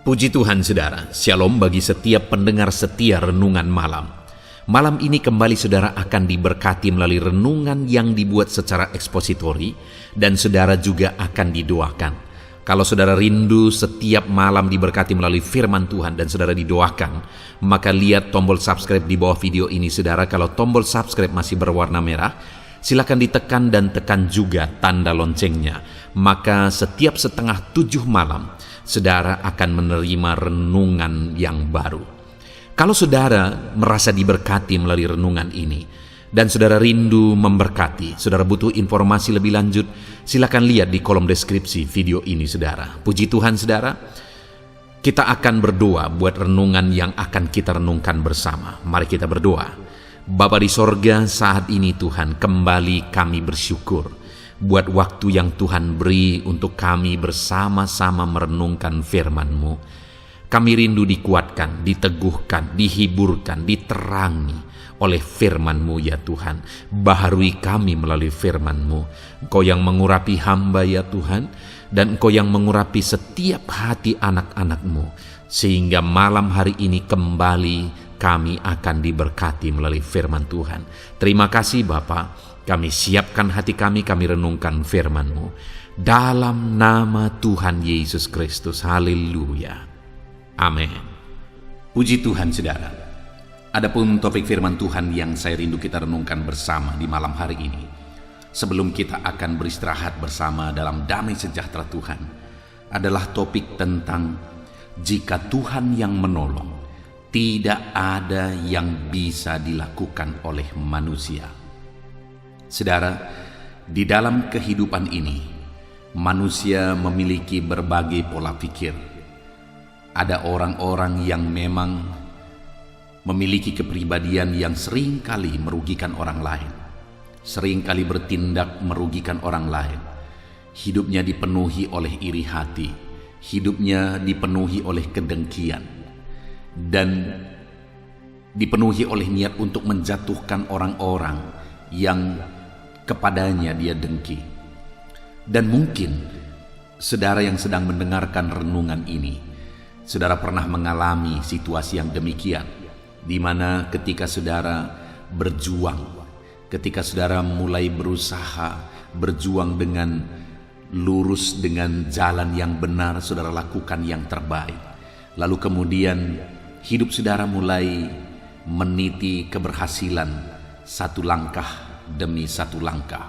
Puji Tuhan saudara, shalom bagi setiap pendengar setia renungan malam. Malam ini kembali saudara akan diberkati melalui renungan yang dibuat secara ekspositori dan saudara juga akan didoakan. Kalau saudara rindu setiap malam diberkati melalui firman Tuhan dan saudara didoakan, maka lihat tombol subscribe di bawah video ini saudara. Kalau tombol subscribe masih berwarna merah, silakan ditekan dan tekan juga tanda loncengnya. Maka setiap setengah 7 malam, saudara akan menerima renungan yang baru. Kalau saudara merasa diberkati melalui renungan ini, dan saudara rindu memberkati, saudara butuh informasi lebih lanjut, silakan lihat di kolom deskripsi video ini saudara. Puji Tuhan saudara, kita akan berdoa buat renungan yang akan kita renungkan bersama. Mari kita berdoa. Bapa di sorga, saat ini Tuhan kembali kami bersyukur buat waktu yang Tuhan beri untuk kami bersama-sama merenungkan firman-Mu. Kami rindu dikuatkan, diteguhkan, dihiburkan, diterangi oleh firman-Mu ya Tuhan. Baharui kami melalui firman-Mu. Engkau yang mengurapi hamba ya Tuhan, dan Engkau yang mengurapi setiap hati anak-anak-Mu, sehingga malam hari ini kembali kami akan diberkati melalui firman Tuhan. Terima kasih Bapa. Kami siapkan hati kami renungkan firman-Mu. Dalam nama Tuhan Yesus Kristus. Haleluya. Amin. Puji Tuhan saudara. Adapun topik firman Tuhan yang saya rindu kita renungkan bersama di malam hari ini, sebelum kita akan beristirahat bersama dalam damai sejahtera Tuhan, adalah topik tentang jika Tuhan yang menolong, tidak ada yang bisa dilakukan oleh manusia. Saudara, di dalam kehidupan ini, manusia memiliki berbagai pola pikir. Ada orang-orang yang memang memiliki kepribadian yang seringkali merugikan orang lain, seringkali bertindak merugikan orang lain. Hidupnya dipenuhi oleh iri hati, hidupnya dipenuhi oleh kedengkian, dan dipenuhi oleh niat untuk menjatuhkan orang-orang yang kepadanya dia dengki. Dan mungkin saudara yang sedang mendengarkan renungan ini, saudara pernah mengalami situasi yang demikian, di mana ketika saudara berjuang, ketika saudara mulai berusaha berjuang dengan lurus, dengan jalan yang benar, saudara lakukan yang terbaik, lalu kemudian hidup saudara mulai meniti keberhasilan satu langkah demi satu langkah.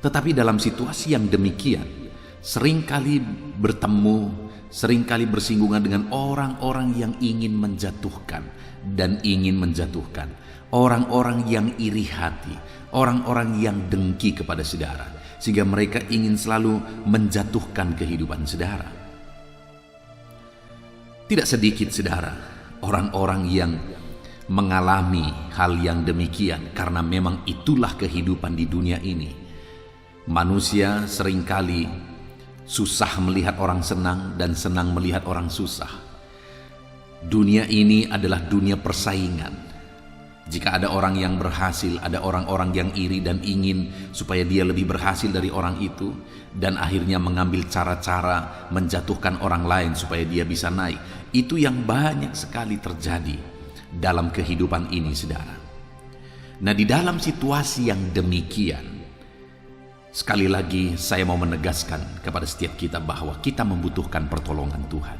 Tetapi dalam situasi yang demikian, seringkali bertemu, seringkali bersinggungan dengan orang-orang yang ingin menjatuhkan dan ingin menjatuhkan, orang-orang yang iri hati, orang-orang yang dengki kepada saudara, sehingga mereka ingin selalu menjatuhkan kehidupan saudara. Tidak sedikit saudara orang-orang yang mengalami hal yang demikian, karena memang itulah kehidupan di dunia ini. Manusia seringkali susah melihat orang senang dan senang melihat orang susah. Dunia ini adalah dunia persaingan. Jika ada orang yang berhasil, ada orang-orang yang iri dan ingin supaya dia lebih berhasil dari orang itu, dan akhirnya mengambil cara-cara menjatuhkan orang lain supaya dia bisa naik. Itu yang banyak sekali terjadi dalam kehidupan ini saudara. Nah, di dalam situasi yang demikian, sekali lagi saya mau menegaskan kepada setiap kita bahwa kita membutuhkan pertolongan Tuhan.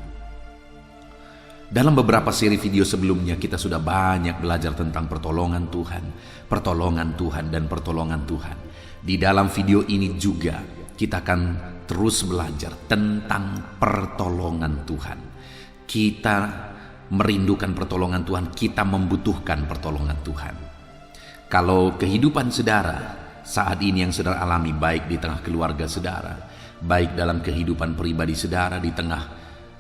Dalam beberapa seri video sebelumnya kita sudah banyak belajar tentang pertolongan Tuhan, pertolongan Tuhan, dan pertolongan Tuhan. Di dalam video ini juga kita akan terus belajar tentang pertolongan Tuhan. Kita merindukan pertolongan Tuhan, kita membutuhkan pertolongan Tuhan. Kalau kehidupan saudara saat ini yang saudara alami, baik di tengah keluarga saudara, baik dalam kehidupan pribadi saudara, di tengah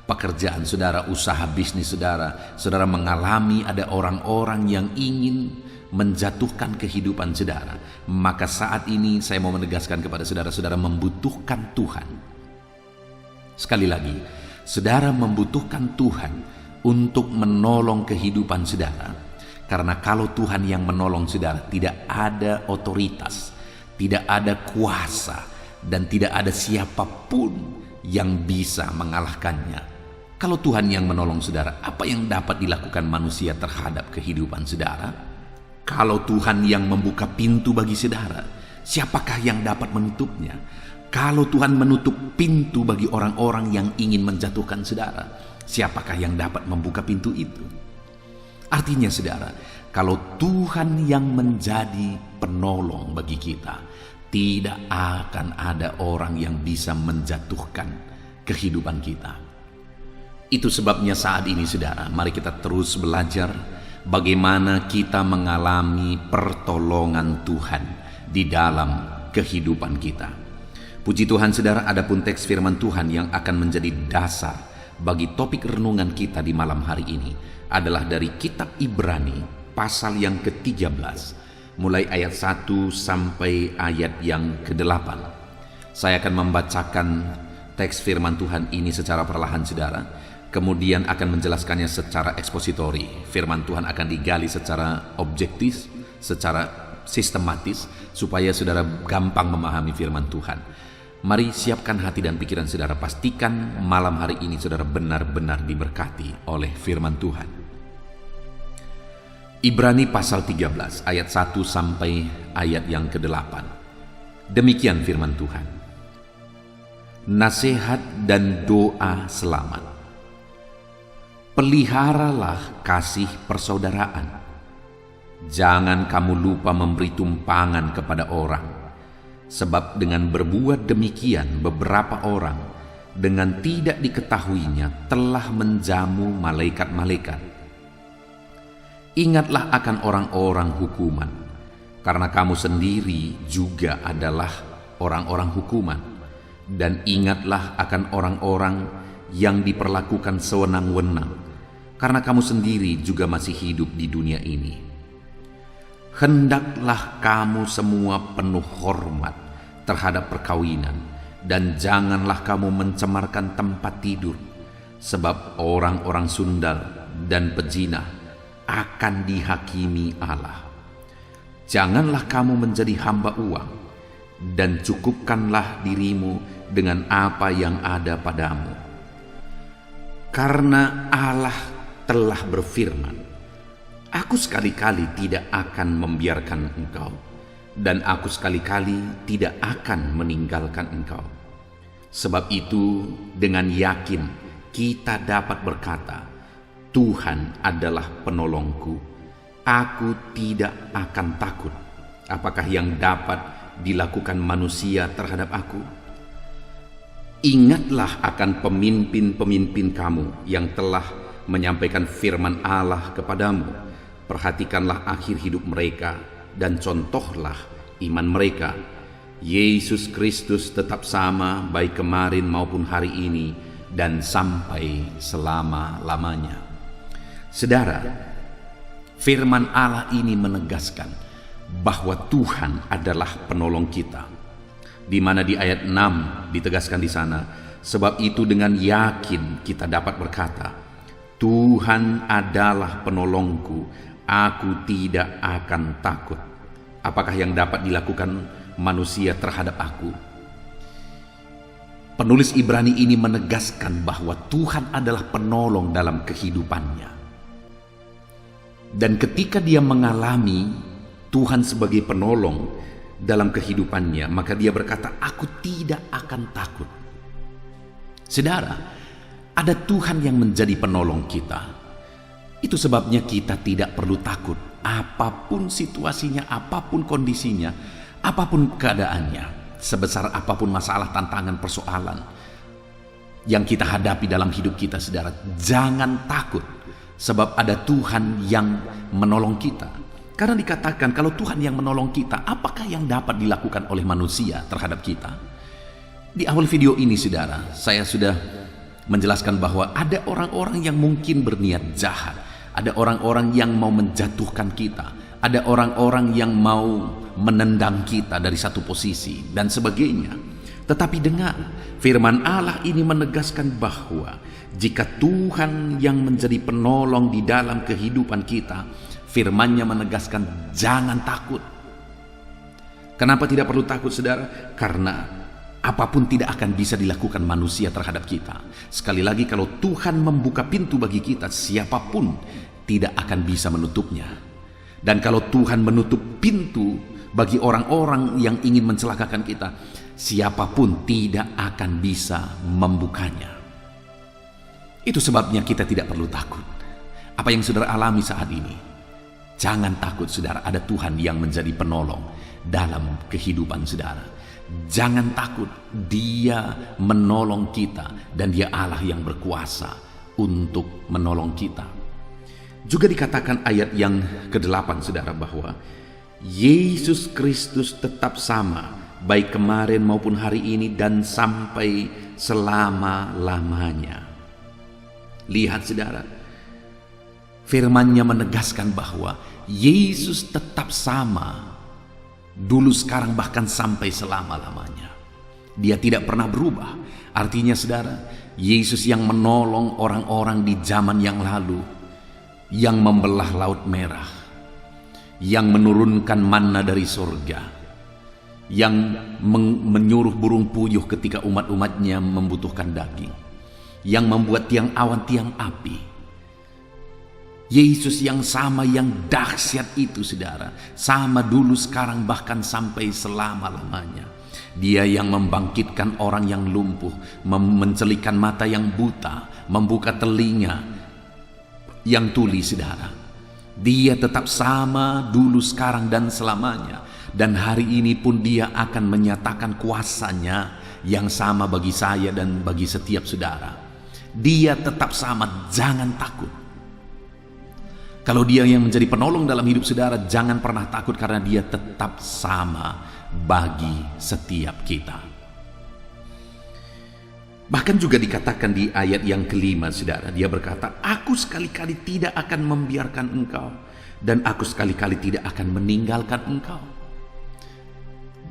pekerjaan saudara, usaha bisnis saudara, saudara mengalami ada orang-orang yang ingin menjatuhkan kehidupan saudara, maka saat ini saya mau menegaskan kepada saudara, saudara membutuhkan Tuhan. Sekali lagi, saudara membutuhkan Tuhan untuk menolong kehidupan saudara. Karena kalau Tuhan yang menolong saudara, tidak ada otoritas, tidak ada kuasa, dan tidak ada siapapun yang bisa mengalahkannya. Kalau Tuhan yang menolong saudara, apa yang dapat dilakukan manusia terhadap kehidupan saudara? Kalau Tuhan yang membuka pintu bagi saudara, siapakah yang dapat menutupnya? Kalau Tuhan menutup pintu bagi orang-orang yang ingin menjatuhkan saudara, siapakah yang dapat membuka pintu itu? Artinya saudara, kalau Tuhan yang menjadi penolong bagi kita, tidak akan ada orang yang bisa menjatuhkan kehidupan kita. Itu sebabnya saat ini saudara, mari kita terus belajar bagaimana kita mengalami pertolongan Tuhan di dalam kehidupan kita. Puji Tuhan saudara, adapun teks firman Tuhan yang akan menjadi dasar bagi topik renungan kita di malam hari ini adalah dari kitab Ibrani pasal yang ke-13, mulai ayat 1 sampai ayat yang ke-8. Saya akan membacakan teks firman Tuhan ini secara perlahan saudara, kemudian akan menjelaskannya secara ekspositori. Firman Tuhan akan digali secara objektif, secara sistematis, supaya saudara gampang memahami firman Tuhan. Mari siapkan hati dan pikiran saudara, pastikan malam hari ini saudara benar-benar diberkati oleh firman Tuhan. Ibrani pasal 13 ayat 1 sampai ayat yang ke-8. Demikian firman Tuhan. Nasihat dan doa selamat. Peliharalah kasih persaudaraan. Jangan kamu lupa memberi tumpangan kepada orang, sebab dengan berbuat demikian beberapa orang dengan tidak diketahuinya telah menjamu malaikat-malaikat. Ingatlah akan orang-orang hukuman, karena kamu sendiri juga adalah orang-orang hukuman, dan ingatlah akan orang-orang yang diperlakukan sewenang-wenang, karena kamu sendiri juga masih hidup di dunia ini. Hendaklah kamu semua penuh hormat terhadap perkawinan, dan janganlah kamu mencemarkan tempat tidur, sebab orang-orang sundal dan pezina akan dihakimi Allah. Janganlah kamu menjadi hamba uang, dan cukupkanlah dirimu dengan apa yang ada padamu. Karena Allah telah berfirman, Aku sekali-kali tidak akan membiarkan engkau, dan aku sekali-kali tidak akan meninggalkan engkau. Sebab itu dengan yakin kita dapat berkata, Tuhan adalah penolongku, aku tidak akan takut. Apakah yang dapat dilakukan manusia terhadap aku? Ingatlah akan pemimpin-pemimpin kamu yang telah menyampaikan firman Allah kepadamu. Perhatikanlah akhir hidup mereka dan contohlah iman mereka. Yesus Kristus tetap sama baik kemarin maupun hari ini dan sampai selama-lamanya. Saudara, firman Allah ini menegaskan bahwa Tuhan adalah penolong kita. Di mana di ayat 6 ditegaskan di sana, sebab itu dengan yakin kita dapat berkata, Tuhan adalah penolongku, aku tidak akan takut. Apakah yang dapat dilakukan manusia terhadap aku? Penulis Ibrani ini menegaskan bahwa Tuhan adalah penolong dalam kehidupannya. Dan ketika dia mengalami Tuhan sebagai penolong dalam kehidupannya, maka dia berkata, aku tidak akan takut. Saudara, ada Tuhan yang menjadi penolong kita. Itu sebabnya kita tidak perlu takut. Apapun situasinya, apapun kondisinya, apapun keadaannya, sebesar apapun masalah, tantangan, persoalan yang kita hadapi dalam hidup kita, saudara, jangan takut. Sebab ada Tuhan yang menolong kita. Karena dikatakan kalau Tuhan yang menolong kita, apakah yang dapat dilakukan oleh manusia terhadap kita? Di awal video ini saudara, saya sudah menjelaskan bahwa ada orang-orang yang mungkin berniat jahat. Ada orang-orang yang mau menjatuhkan kita. Ada orang-orang yang mau menendang kita dari satu posisi dan sebagainya. Tetapi dengar, firman Allah ini menegaskan bahwa jika Tuhan yang menjadi penolong di dalam kehidupan kita, firman-Nya menegaskan jangan takut. Kenapa tidak perlu takut saudara? Karena apapun tidak akan bisa dilakukan manusia terhadap kita. Sekali lagi, kalau Tuhan membuka pintu bagi kita, siapapun tidak akan bisa menutupnya. Dan kalau Tuhan menutup pintu bagi orang-orang yang ingin mencelakakan kita, siapapun tidak akan bisa membukanya. Itu sebabnya kita tidak perlu takut. Apa yang saudara alami saat ini, jangan takut saudara, ada Tuhan yang menjadi penolong dalam kehidupan saudara. Jangan takut, Dia menolong kita dan Dia Allah yang berkuasa untuk menolong kita. Juga dikatakan ayat yang ke-8 saudara, bahwa Yesus Kristus tetap sama baik kemarin maupun hari ini dan sampai selama-lamanya. Lihat saudara, firman-Nya menegaskan bahwa Yesus tetap sama dulu, sekarang, bahkan sampai selama-lamanya. Dia tidak pernah berubah. Artinya saudara, Yesus yang menolong orang-orang di zaman yang lalu, yang membelah Laut Merah, yang menurunkan manna dari surga, yang menyuruh burung puyuh ketika umat-umatnya membutuhkan daging, yang membuat tiang awan, tiang api. Yesus yang sama, yang dahsyat itu saudara, sama dulu, sekarang, bahkan sampai selama-lamanya. Dia yang membangkitkan orang yang lumpuh, mencelikan mata yang buta, membuka telinga yang tuli saudara. Dia tetap sama dulu, sekarang, dan selamanya. Dan hari ini pun Dia akan menyatakan kuasa-Nya yang sama bagi saya dan bagi setiap saudara. Dia tetap sama, jangan takut. Kalau Dia yang menjadi penolong dalam hidup saudara, jangan pernah takut, karena Dia tetap sama bagi setiap kita. Bahkan juga dikatakan di ayat yang ke-5 saudara, Dia berkata, "Aku sekali-kali tidak akan membiarkan engkau, dan aku sekali-kali tidak akan meninggalkan engkau."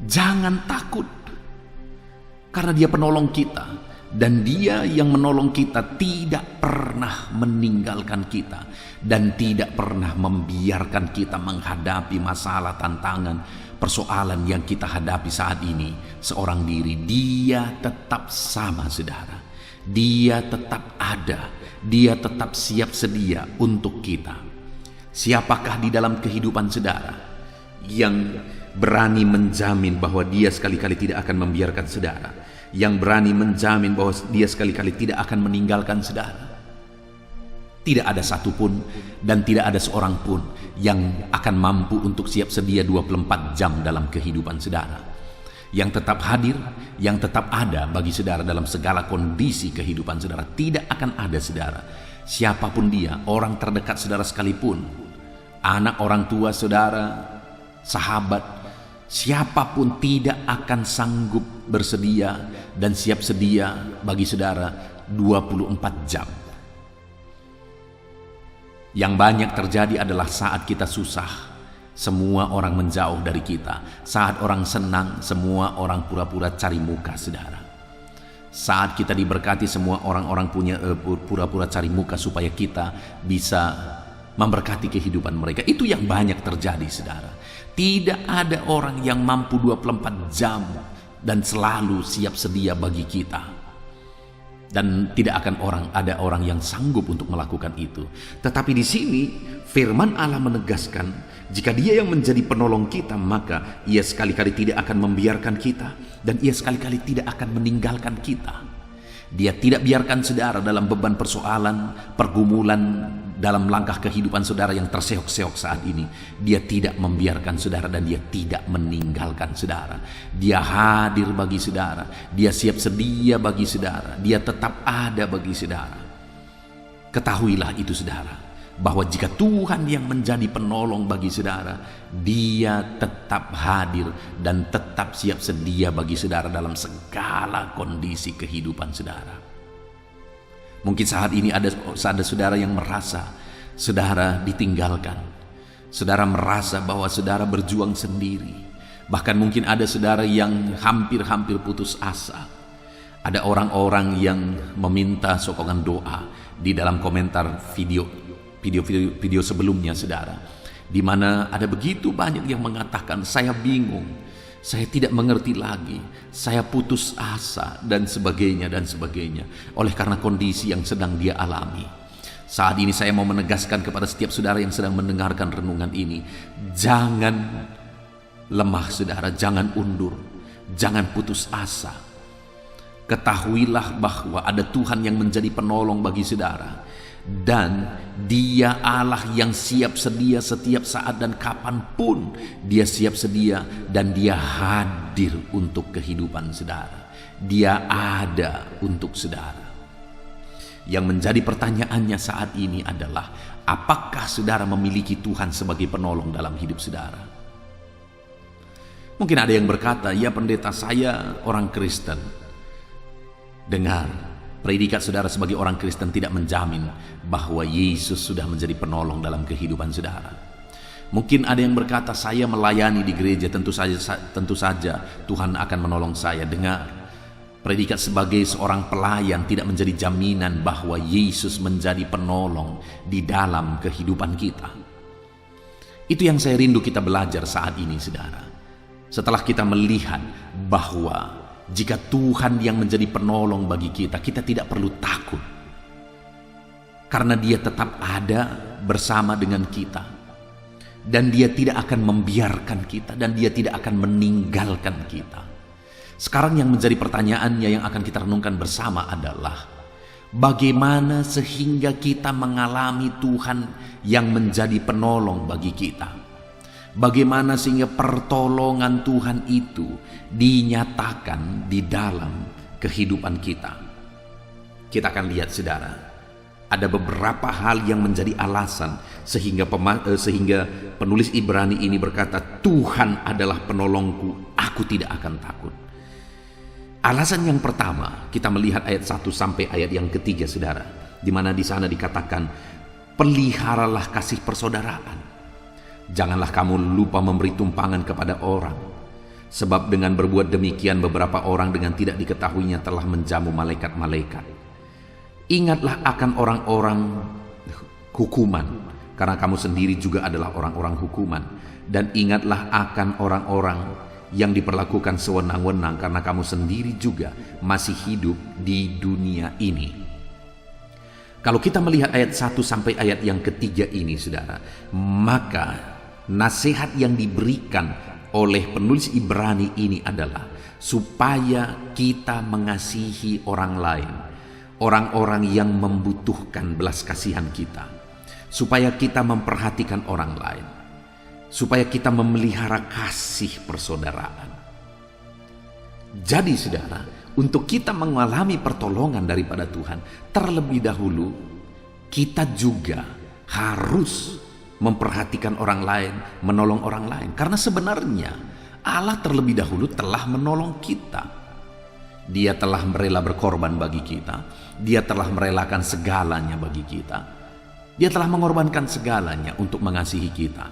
Jangan takut, karena Dia penolong kita. Dan Dia yang menolong kita tidak pernah meninggalkan kita, dan tidak pernah membiarkan kita menghadapi masalah, tantangan, persoalan yang kita hadapi saat ini seorang diri. Dia tetap sama saudara. Dia tetap ada. Dia tetap siap sedia untuk kita. Siapakah di dalam kehidupan saudara yang berani menjamin bahwa Dia sekali-kali tidak akan membiarkan saudara, yang berani menjamin bahwa Dia sekali-kali tidak akan meninggalkan saudara? Tidak ada satupun, dan tidak ada seorang pun yang akan mampu untuk siap sedia 24 jam dalam kehidupan saudara. Yang tetap hadir, yang tetap ada bagi saudara dalam segala kondisi kehidupan saudara. Tidak akan ada saudara, siapapun dia, orang terdekat saudara sekalipun, anak orang tua saudara, sahabat, siapapun tidak akan sanggup bersedia dan siap sedia bagi saudara 24 jam. Yang banyak terjadi adalah saat kita susah, semua orang menjauh dari kita. Saat orang senang, semua orang pura-pura cari muka saudara. Saat kita diberkati, semua orang-orang punya pura-pura cari muka supaya kita bisa memberkati kehidupan mereka. Itu yang banyak terjadi saudara. Tidak ada orang yang mampu 24 jam dan selalu siap sedia bagi kita. Dan tidak akan ada orang yang sanggup untuk melakukan itu. Tetapi di sini firman Allah menegaskan, jika Dia yang menjadi penolong kita, maka Ia sekali-kali tidak akan membiarkan kita, dan Ia sekali-kali tidak akan meninggalkan kita. Dia tidak biarkan saudara dalam beban persoalan, pergumulan, dalam langkah kehidupan saudara yang terseok-seok saat ini. Dia tidak membiarkan saudara, dan Dia tidak meninggalkan saudara. Dia hadir bagi saudara. Dia siap sedia bagi saudara. Dia tetap ada bagi saudara. Ketahuilah itu saudara, bahwa jika Tuhan yang menjadi penolong bagi saudara, Dia tetap hadir dan tetap siap sedia bagi saudara dalam segala kondisi kehidupan saudara. Mungkin saat ini ada saudara yang merasa saudara ditinggalkan. Saudara merasa bahwa saudara berjuang sendiri. Bahkan mungkin ada saudara yang hampir-hampir putus asa. Ada orang-orang yang meminta sokongan doa di dalam komentar video sebelumnya saudara, di mana ada begitu banyak yang mengatakan, saya bingung, Saya tidak mengerti lagi, saya putus asa, dan sebagainya, dan sebagainya. Oleh karena kondisi yang sedang dia alami. Saat ini saya mau menegaskan kepada setiap saudara yang sedang mendengarkan renungan ini, jangan lemah saudara, jangan undur, jangan putus asa. Ketahuilah bahwa ada Tuhan yang menjadi penolong bagi saudara. Dan Dia Allah yang siap sedia setiap saat dan kapanpun. Dia siap sedia dan Dia hadir untuk kehidupan saudara. Dia ada untuk saudara. Yang menjadi pertanyaannya saat ini adalah, apakah saudara memiliki Tuhan sebagai penolong dalam hidup saudara? Mungkin ada yang berkata, ya pendeta, saya orang Kristen. Dengar, predikat saudara sebagai orang Kristen tidak menjamin bahwa Yesus sudah menjadi penolong dalam kehidupan saudara. Mungkin ada yang berkata, saya melayani di gereja, tentu saja Tuhan akan menolong saya. Dengar, predikat sebagai seorang pelayan tidak menjadi jaminan bahwa Yesus menjadi penolong di dalam kehidupan kita. Itu yang saya rindu kita belajar saat ini, saudara. Setelah kita melihat bahwa jika Tuhan yang menjadi penolong bagi kita, kita tidak perlu takut. Karena Dia tetap ada bersama dengan kita. Dan Dia tidak akan membiarkan kita, dan Dia tidak akan meninggalkan kita. Sekarang yang menjadi pertanyaannya yang akan kita renungkan bersama adalah, bagaimana sehingga kita mengalami Tuhan yang menjadi penolong bagi kita? Bagaimana sehingga pertolongan Tuhan itu dinyatakan di dalam kehidupan kita? Kita akan lihat saudara, ada beberapa hal yang menjadi alasan sehingga penulis Ibrani ini berkata, Tuhan adalah penolongku, aku tidak akan takut. Alasan yang pertama, kita melihat ayat 1 sampai ayat yang ketiga saudara, di mana di sana dikatakan, peliharalah kasih persaudaraan. Janganlah kamu lupa memberi tumpangan kepada orang, sebab dengan berbuat demikian beberapa orang dengan tidak diketahuinya telah menjamu malaikat-malaikat. Ingatlah akan orang-orang hukuman, karena kamu sendiri juga adalah orang-orang hukuman. Dan ingatlah akan orang-orang yang diperlakukan sewenang-wenang, karena kamu sendiri juga masih hidup di dunia ini. Kalau kita melihat ayat 1 sampai ayat yang ketiga ini saudara, maka nasihat yang diberikan oleh penulis Ibrani ini adalah supaya kita mengasihi orang lain, orang-orang yang membutuhkan belas kasihan kita, supaya kita memperhatikan orang lain, supaya kita memelihara kasih persaudaraan. Jadi saudara, untuk kita mengalami pertolongan daripada Tuhan, terlebih dahulu kita juga harus memperhatikan orang lain, menolong orang lain. Karena sebenarnya Allah terlebih dahulu telah menolong kita. Dia telah rela berkorban bagi kita. Dia telah merelakan segalanya bagi kita. Dia telah mengorbankan segalanya untuk mengasihi kita.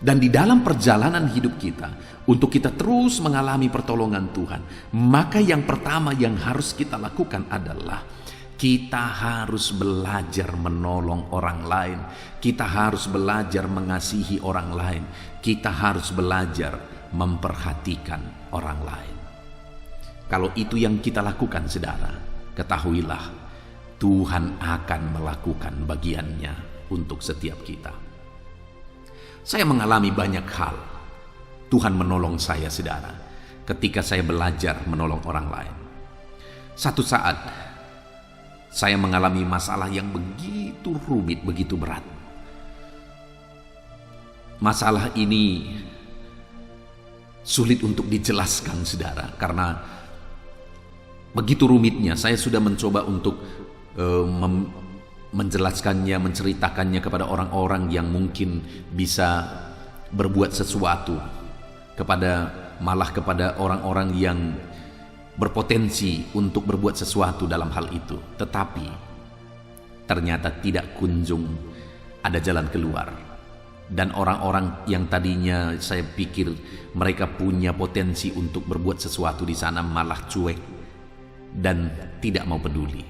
Dan di dalam perjalanan hidup kita, untuk kita terus mengalami pertolongan Tuhan, maka yang pertama yang harus kita lakukan adalah kita harus belajar menolong orang lain. Kita harus belajar mengasihi orang lain. Kita harus belajar memperhatikan orang lain. Kalau itu yang kita lakukan saudara, ketahuilah Tuhan akan melakukan bagiannya untuk setiap kita. Saya mengalami banyak hal. Tuhan menolong saya saudara, ketika saya belajar menolong orang lain. Satu saat saya mengalami masalah yang begitu rumit, begitu berat. Masalah ini sulit untuk dijelaskan saudara, karena begitu rumitnya. Saya sudah mencoba untuk menjelaskannya, menceritakannya kepada orang-orang yang mungkin bisa berbuat sesuatu, malah kepada orang-orang yang berpotensi untuk berbuat sesuatu dalam hal itu. Tetapi ternyata tidak kunjung ada jalan keluar. Dan orang-orang yang tadinya saya pikir mereka punya potensi untuk berbuat sesuatu di sana malah cuek dan tidak mau peduli.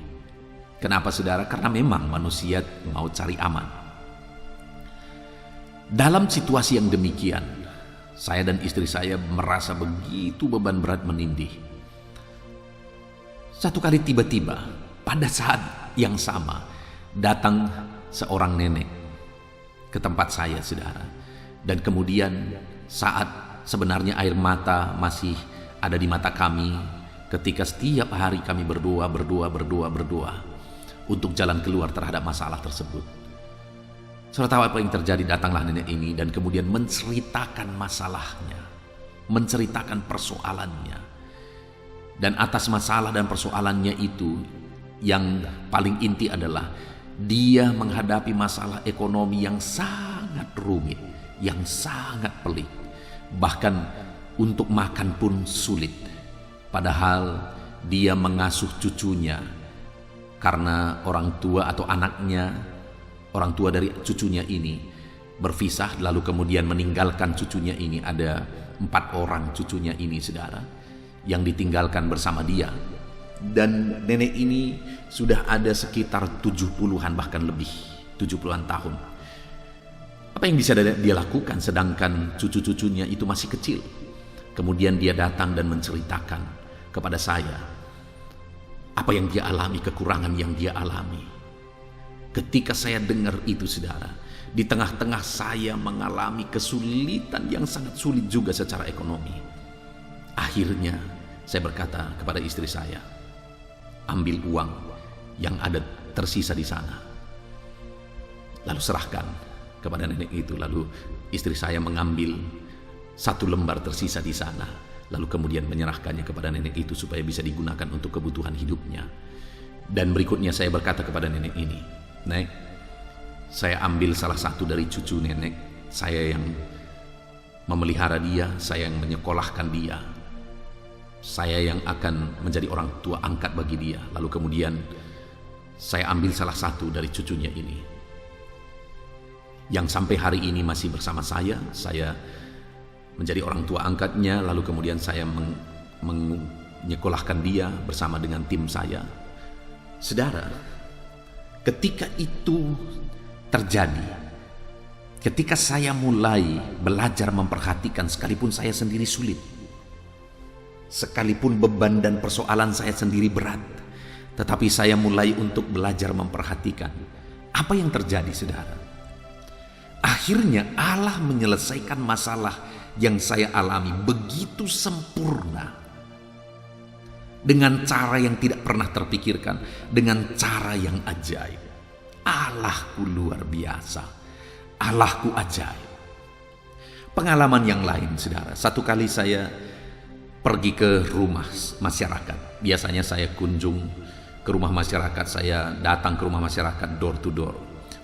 Kenapa saudara? Karena memang manusia mau cari aman. Dalam situasi yang demikian, Saya dan istri saya merasa begitu beban berat menindih. Satu kali tiba-tiba, pada saat yang sama, datang seorang nenek ke tempat saya, saudara. Dan kemudian saat sebenarnya air mata masih ada di mata kami, ketika setiap hari kami berdoa untuk jalan keluar terhadap masalah tersebut. Saudara tahu apa yang terjadi? Datanglah nenek ini dan kemudian menceritakan masalahnya, menceritakan persoalannya. Dan atas masalah dan persoalannya itu, yang paling inti adalah dia menghadapi masalah ekonomi yang sangat rumit, yang sangat pelik. Bahkan untuk makan pun sulit. Padahal dia mengasuh cucunya karena orang tua atau anaknya, orang tua dari cucunya ini berpisah, lalu kemudian meninggalkan cucunya ini. Ada 4 orang cucunya ini, saudara, yang ditinggalkan bersama dia. Dan nenek ini sudah ada sekitar 70-an, bahkan lebih 70-an tahun. Apa yang bisa dia lakukan sedangkan cucu-cucunya itu masih kecil? Kemudian dia datang dan menceritakan kepada saya apa yang dia alami, kekurangan yang dia alami. Ketika saya dengar itu, saudara, di tengah-tengah saya mengalami kesulitan yang sangat sulit juga secara ekonomi. Akhirnya saya berkata kepada istri saya, ambil uang yang ada tersisa di sana, lalu serahkan kepada nenek itu. Lalu istri saya mengambil 1 lembar tersisa di sana, lalu kemudian menyerahkannya kepada nenek itu supaya bisa digunakan untuk kebutuhan hidupnya. Dan berikutnya saya berkata kepada nenek ini, Nek, saya ambil salah satu dari cucu nenek, saya yang memelihara dia, saya yang menyekolahkan dia, saya yang akan menjadi orang tua angkat bagi dia. Lalu kemudian saya ambil salah satu dari cucunya ini, yang sampai hari ini masih bersama saya menjadi orang tua angkatnya. Lalu kemudian saya menyekolahkan dia bersama dengan tim saya. Saudara, ketika itu terjadi, ketika saya mulai belajar memperhatikan, sekalipun saya sendiri sulit, sekalipun beban dan persoalan saya sendiri berat, tetapi saya mulai untuk belajar memperhatikan apa yang terjadi, saudara. Akhirnya Allah menyelesaikan masalah yang saya alami begitu sempurna, dengan cara yang tidak pernah terpikirkan, dengan cara yang ajaib. Allahku luar biasa, Allahku ajaib. Pengalaman yang lain, saudara, satu kali saya pergi ke rumah masyarakat. Biasanya saya kunjung ke rumah masyarakat, saya datang ke rumah masyarakat door to door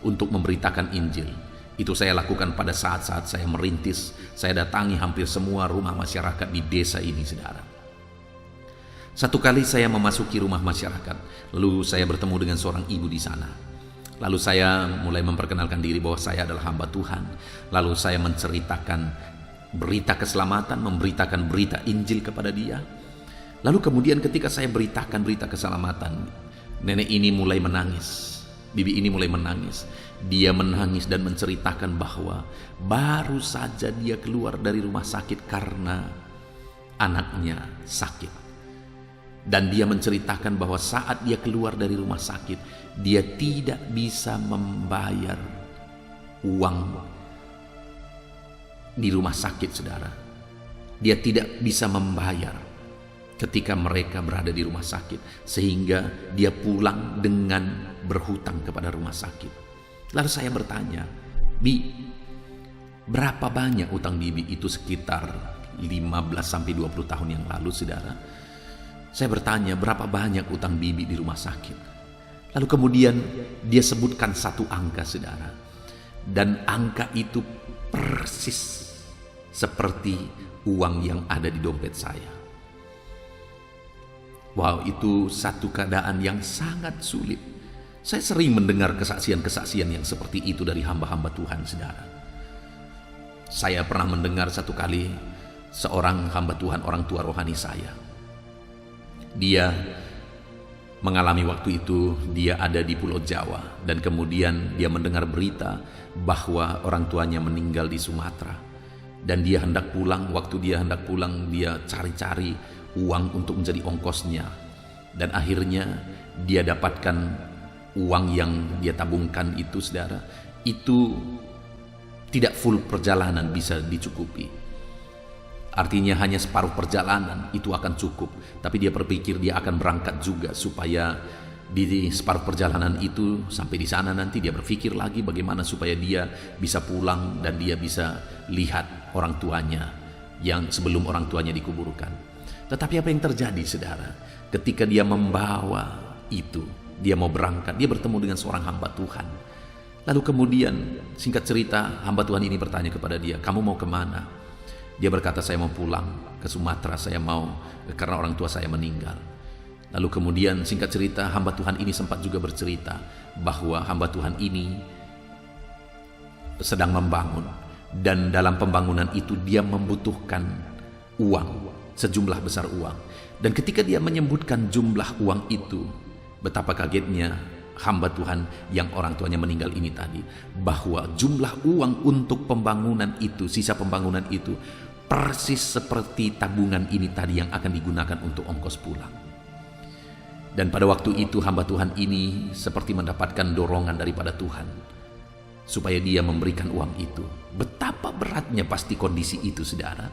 untuk memberitakan Injil. Itu saya lakukan pada saat-saat saya merintis. Saya datangi hampir semua rumah masyarakat di desa ini, saudara. Satu kali saya memasuki rumah masyarakat, lalu saya bertemu dengan seorang ibu di sana. Lalu saya mulai memperkenalkan diri bahwa saya adalah hamba Tuhan. Lalu saya menceritakan berita keselamatan, memberitakan berita Injil kepada dia. Lalu kemudian ketika saya beritakan berita keselamatan, nenek ini mulai menangis. Bibi ini mulai menangis. Dia menangis dan menceritakan bahwa baru saja dia keluar dari rumah sakit karena anaknya sakit. Dan dia menceritakan bahwa saat dia keluar dari rumah sakit, dia tidak bisa membayar uang di rumah sakit, saudara. Dia tidak bisa membayar ketika mereka berada di rumah sakit, sehingga dia pulang dengan berhutang kepada rumah sakit. Lalu saya bertanya, Bi, berapa banyak utang Bibi? Itu sekitar 15-20 tahun yang lalu, saudara. Saya bertanya, berapa banyak utang Bibi di rumah sakit? Lalu kemudian dia sebutkan satu angka, saudara. Dan angka itu persis seperti uang yang ada di dompet saya. Wow, itu satu keadaan yang sangat sulit. Saya sering mendengar kesaksian-kesaksian yang seperti itu dari hamba-hamba Tuhan, saudara. Saya pernah mendengar satu kali seorang hamba Tuhan, orang tua rohani saya. Dia mengalami waktu itu, dia ada di Pulau Jawa, dan kemudian dia mendengar berita bahwa orang tuanya meninggal di Sumatera. Dan dia hendak pulang, waktu dia hendak pulang dia cari-cari uang untuk menjadi ongkosnya. Dan akhirnya dia dapatkan uang yang dia tabungkan itu, saudara, itu tidak full perjalanan bisa dicukupi. Artinya hanya separuh perjalanan itu akan cukup. Tapi dia berpikir dia akan berangkat juga supaya di separuh perjalanan itu sampai di sana nanti dia berpikir lagi bagaimana supaya dia bisa pulang dan dia bisa lihat orang tuanya yang sebelum orang tuanya dikuburkan. Tetapi apa yang terjadi, saudara? Ketika dia membawa itu, dia mau berangkat, dia bertemu dengan seorang hamba Tuhan. Lalu kemudian singkat cerita hamba Tuhan ini bertanya kepada dia, kamu mau kemana? Dia berkata, saya mau pulang ke Sumatera, saya mau karena orang tua saya meninggal. Lalu kemudian singkat cerita hamba Tuhan ini sempat juga bercerita bahwa hamba Tuhan ini sedang membangun, dan dalam pembangunan itu dia membutuhkan uang, sejumlah besar uang. Dan ketika dia menyebutkan jumlah uang itu, betapa kagetnya hamba Tuhan yang orang tuanya meninggal ini tadi, bahwa jumlah uang untuk pembangunan itu, sisa pembangunan itu persis seperti tabungan ini tadi yang akan digunakan untuk ongkos pulang. Dan pada waktu itu hamba Tuhan ini seperti mendapatkan dorongan daripada Tuhan supaya dia memberikan uang itu. Betapa beratnya pasti kondisi itu, saudara.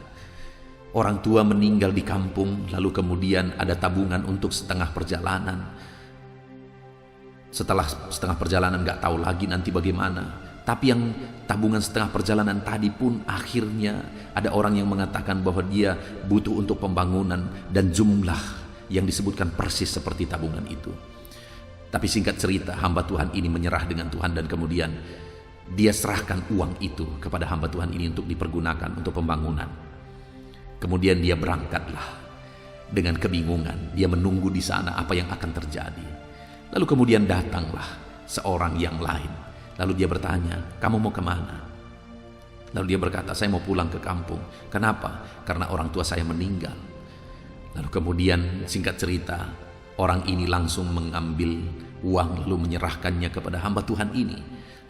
Orang tua meninggal di kampung, lalu kemudian ada tabungan untuk setengah perjalanan. Setelah setengah perjalanan gak tahu lagi nanti bagaimana. Tapi yang tabungan setengah perjalanan tadi pun akhirnya ada orang yang mengatakan bahwa dia butuh untuk pembangunan, dan jumlah yang disebutkan persis seperti tabungan itu. Tapi singkat cerita hamba Tuhan ini menyerah dengan Tuhan, dan kemudian dia serahkan uang itu kepada hamba Tuhan ini untuk dipergunakan untuk pembangunan. Kemudian dia berangkatlah dengan kebingungan. Dia menunggu di sana apa yang akan terjadi. Lalu kemudian datanglah seorang yang lain. Lalu dia bertanya, kamu mau kemana? Lalu dia berkata, saya mau pulang ke kampung. Kenapa? Karena orang tua saya meninggal. Lalu kemudian singkat cerita orang ini langsung mengambil uang lalu menyerahkannya kepada hamba Tuhan ini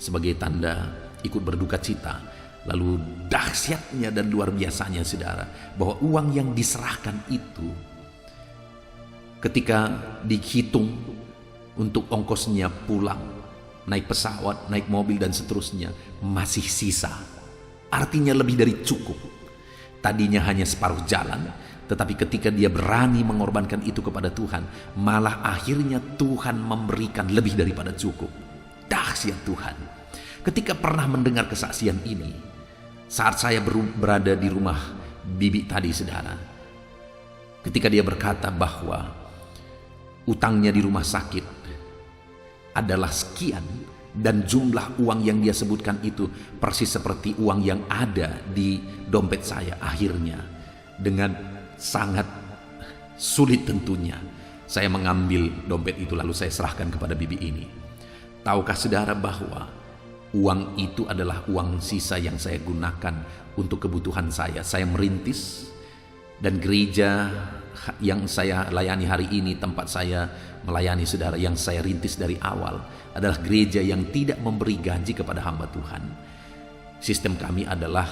sebagai tanda ikut berduka cita. Lalu dahsyatnya dan luar biasanya, saudara, bahwa uang yang diserahkan itu ketika dihitung untuk ongkosnya pulang, naik pesawat, naik mobil dan seterusnya, masih sisa. Artinya lebih dari cukup. Tadinya hanya separuh jalan, tetapi ketika dia berani mengorbankan itu kepada Tuhan, malah akhirnya Tuhan memberikan lebih daripada cukup. Dahsyat Tuhan. Ketika pernah mendengar kesaksian ini, saat saya berada di rumah bibi tadi, saudara, ketika dia berkata bahwa utangnya di rumah sakit adalah sekian, dan jumlah uang yang dia sebutkan itu persis seperti uang yang ada di dompet saya. Akhirnya dengan sangat sulit tentunya saya mengambil dompet itu lalu saya serahkan kepada bibi ini. Tahukah saudara bahwa uang itu adalah uang sisa yang saya gunakan untuk kebutuhan saya. Saya merintis, dan gereja yang saya layani hari ini, tempat saya melayani saudara, yang saya rintis dari awal, adalah gereja yang tidak memberi gaji kepada hamba Tuhan. Sistem kami adalah,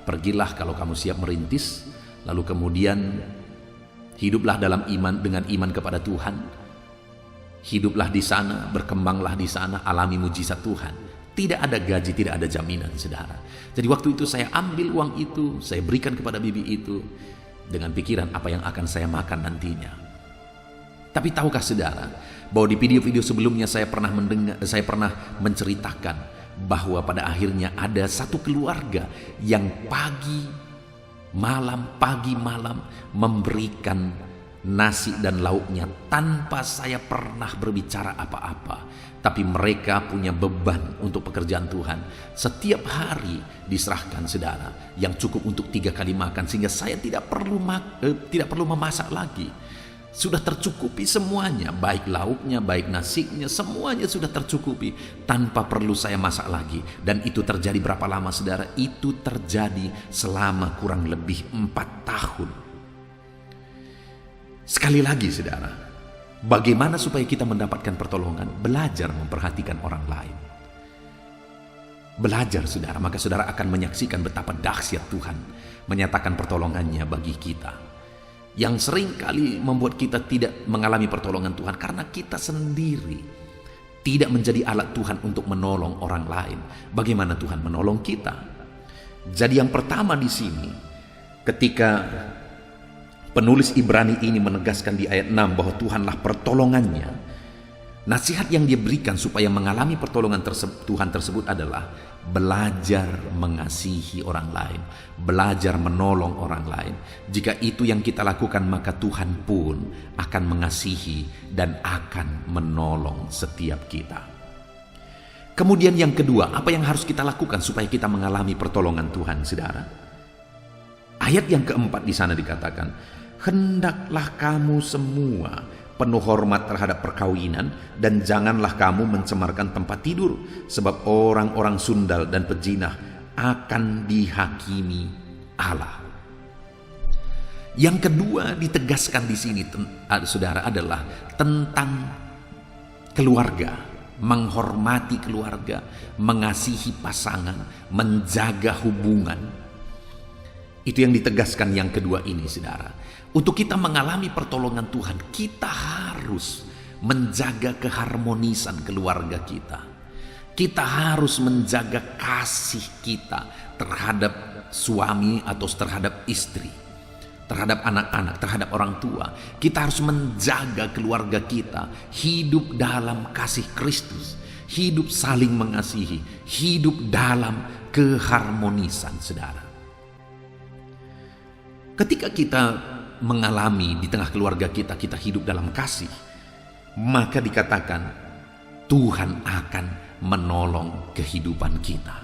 pergilah kalau kamu siap merintis, lalu kemudian hiduplah dalam iman, dengan iman kepada Tuhan. Hiduplah di sana, berkembanglah di sana, alami mujizat Tuhan. Tidak ada gaji, tidak ada jaminan, saudara. Jadi waktu itu saya ambil uang itu, saya berikan kepada bibi itu dengan pikiran apa yang akan saya makan nantinya. Tapi tahukah saudara bahwa di video-video sebelumnya saya pernah menceritakan bahwa pada akhirnya ada satu keluarga yang pagi malam memberikan nasi dan lauknya tanpa saya pernah berbicara apa-apa. Tapi mereka punya beban untuk pekerjaan Tuhan. Setiap hari diserahkan, saudara, yang cukup untuk 3 kali makan, sehingga saya tidak perlu memasak lagi. Sudah tercukupi semuanya, baik lauknya, baik nasinya, semuanya sudah tercukupi tanpa perlu saya masak lagi. Dan itu terjadi berapa lama, saudara? Itu terjadi selama kurang lebih 4 tahun. Sekali lagi, saudara, bagaimana supaya kita mendapatkan pertolongan? Belajar memperhatikan orang lain. belajar saudara, maka saudara akan menyaksikan betapa dahsyat Tuhan menyatakan pertolongannya bagi kita. Yang sering kali membuat kita tidak mengalami pertolongan Tuhan karena kita sendiri tidak menjadi alat Tuhan untuk menolong orang lain. Bagaimana Tuhan menolong kita? Jadi yang pertama di sini, ketika penulis Ibrani ini menegaskan di ayat 6 bahwa Tuhanlah pertolongannya, nasihat yang dia berikan supaya mengalami pertolongan Tuhan tersebut adalah belajar mengasihi orang lain, belajar menolong orang lain. Jika itu yang kita lakukan, maka Tuhan pun akan mengasihi dan akan menolong setiap kita. Kemudian yang kedua, apa yang harus kita lakukan supaya kita mengalami pertolongan Tuhan, saudara? Ayat yang keempat di sana dikatakan, hendaklah kamu semua penuh hormat terhadap perkawinan, dan janganlah kamu mencemarkan tempat tidur, sebab orang-orang sundal dan pejinah akan dihakimi Allah. Yang kedua ditegaskan di sini, saudara, adalah tentang keluarga, menghormati keluarga, mengasihi pasangan, menjaga hubungan. Itu yang ditegaskan yang kedua ini, saudara. Untuk kita mengalami pertolongan Tuhan, kita harus menjaga keharmonisan keluarga kita. Kita harus menjaga kasih kita terhadap suami atau terhadap istri, terhadap anak-anak, terhadap orang tua. Kita harus menjaga keluarga kita hidup dalam kasih Kristus, hidup saling mengasihi, hidup dalam keharmonisan, saudara. Ketika kita mengalami di tengah keluarga kita, kita hidup dalam kasih, maka dikatakan Tuhan akan menolong kehidupan kita.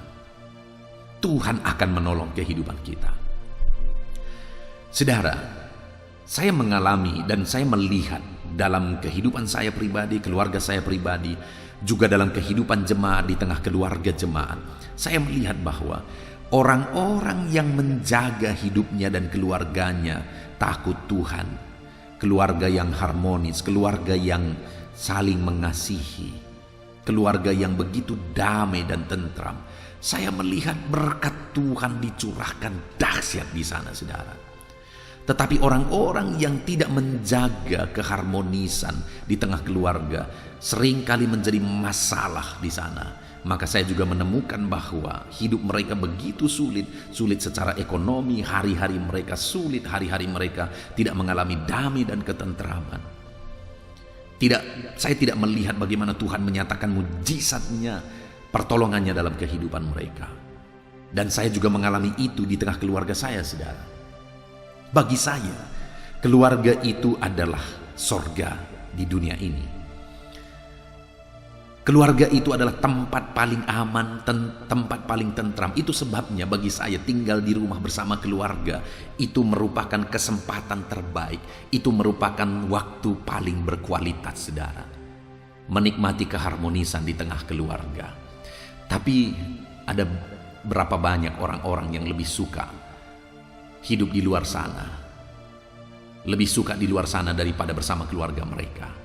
Tuhan akan menolong kehidupan kita. Saudara, saya mengalami dan saya melihat dalam kehidupan saya pribadi, keluarga saya pribadi, juga dalam kehidupan jemaat di tengah keluarga jemaat, saya melihat bahwa orang-orang yang menjaga hidupnya dan keluarganya takut Tuhan, keluarga yang harmonis, keluarga yang saling mengasihi, keluarga yang begitu damai dan tentram, saya melihat berkat Tuhan dicurahkan dahsyat di sana, saudara. Tetapi orang-orang yang tidak menjaga keharmonisan di tengah keluarga seringkali menjadi masalah di sana. Maka saya juga menemukan bahwa hidup mereka begitu sulit secara ekonomi, hari-hari mereka sulit, hari-hari mereka tidak mengalami damai dan ketentraman. Saya tidak melihat bagaimana Tuhan menyatakan mujizatnya, pertolongannya dalam kehidupan mereka. Dan saya juga mengalami itu di tengah keluarga saya, saudara. Bagi saya, keluarga itu adalah sorga di dunia ini. Keluarga itu adalah tempat paling aman, tempat paling tentram. Itu sebabnya bagi saya tinggal di rumah bersama keluarga itu merupakan kesempatan terbaik. Itu merupakan waktu paling berkualitas, saudara. Menikmati keharmonisan di tengah keluarga. Tapi ada berapa banyak orang-orang yang lebih suka hidup di luar sana. Lebih suka di luar sana daripada bersama keluarga mereka.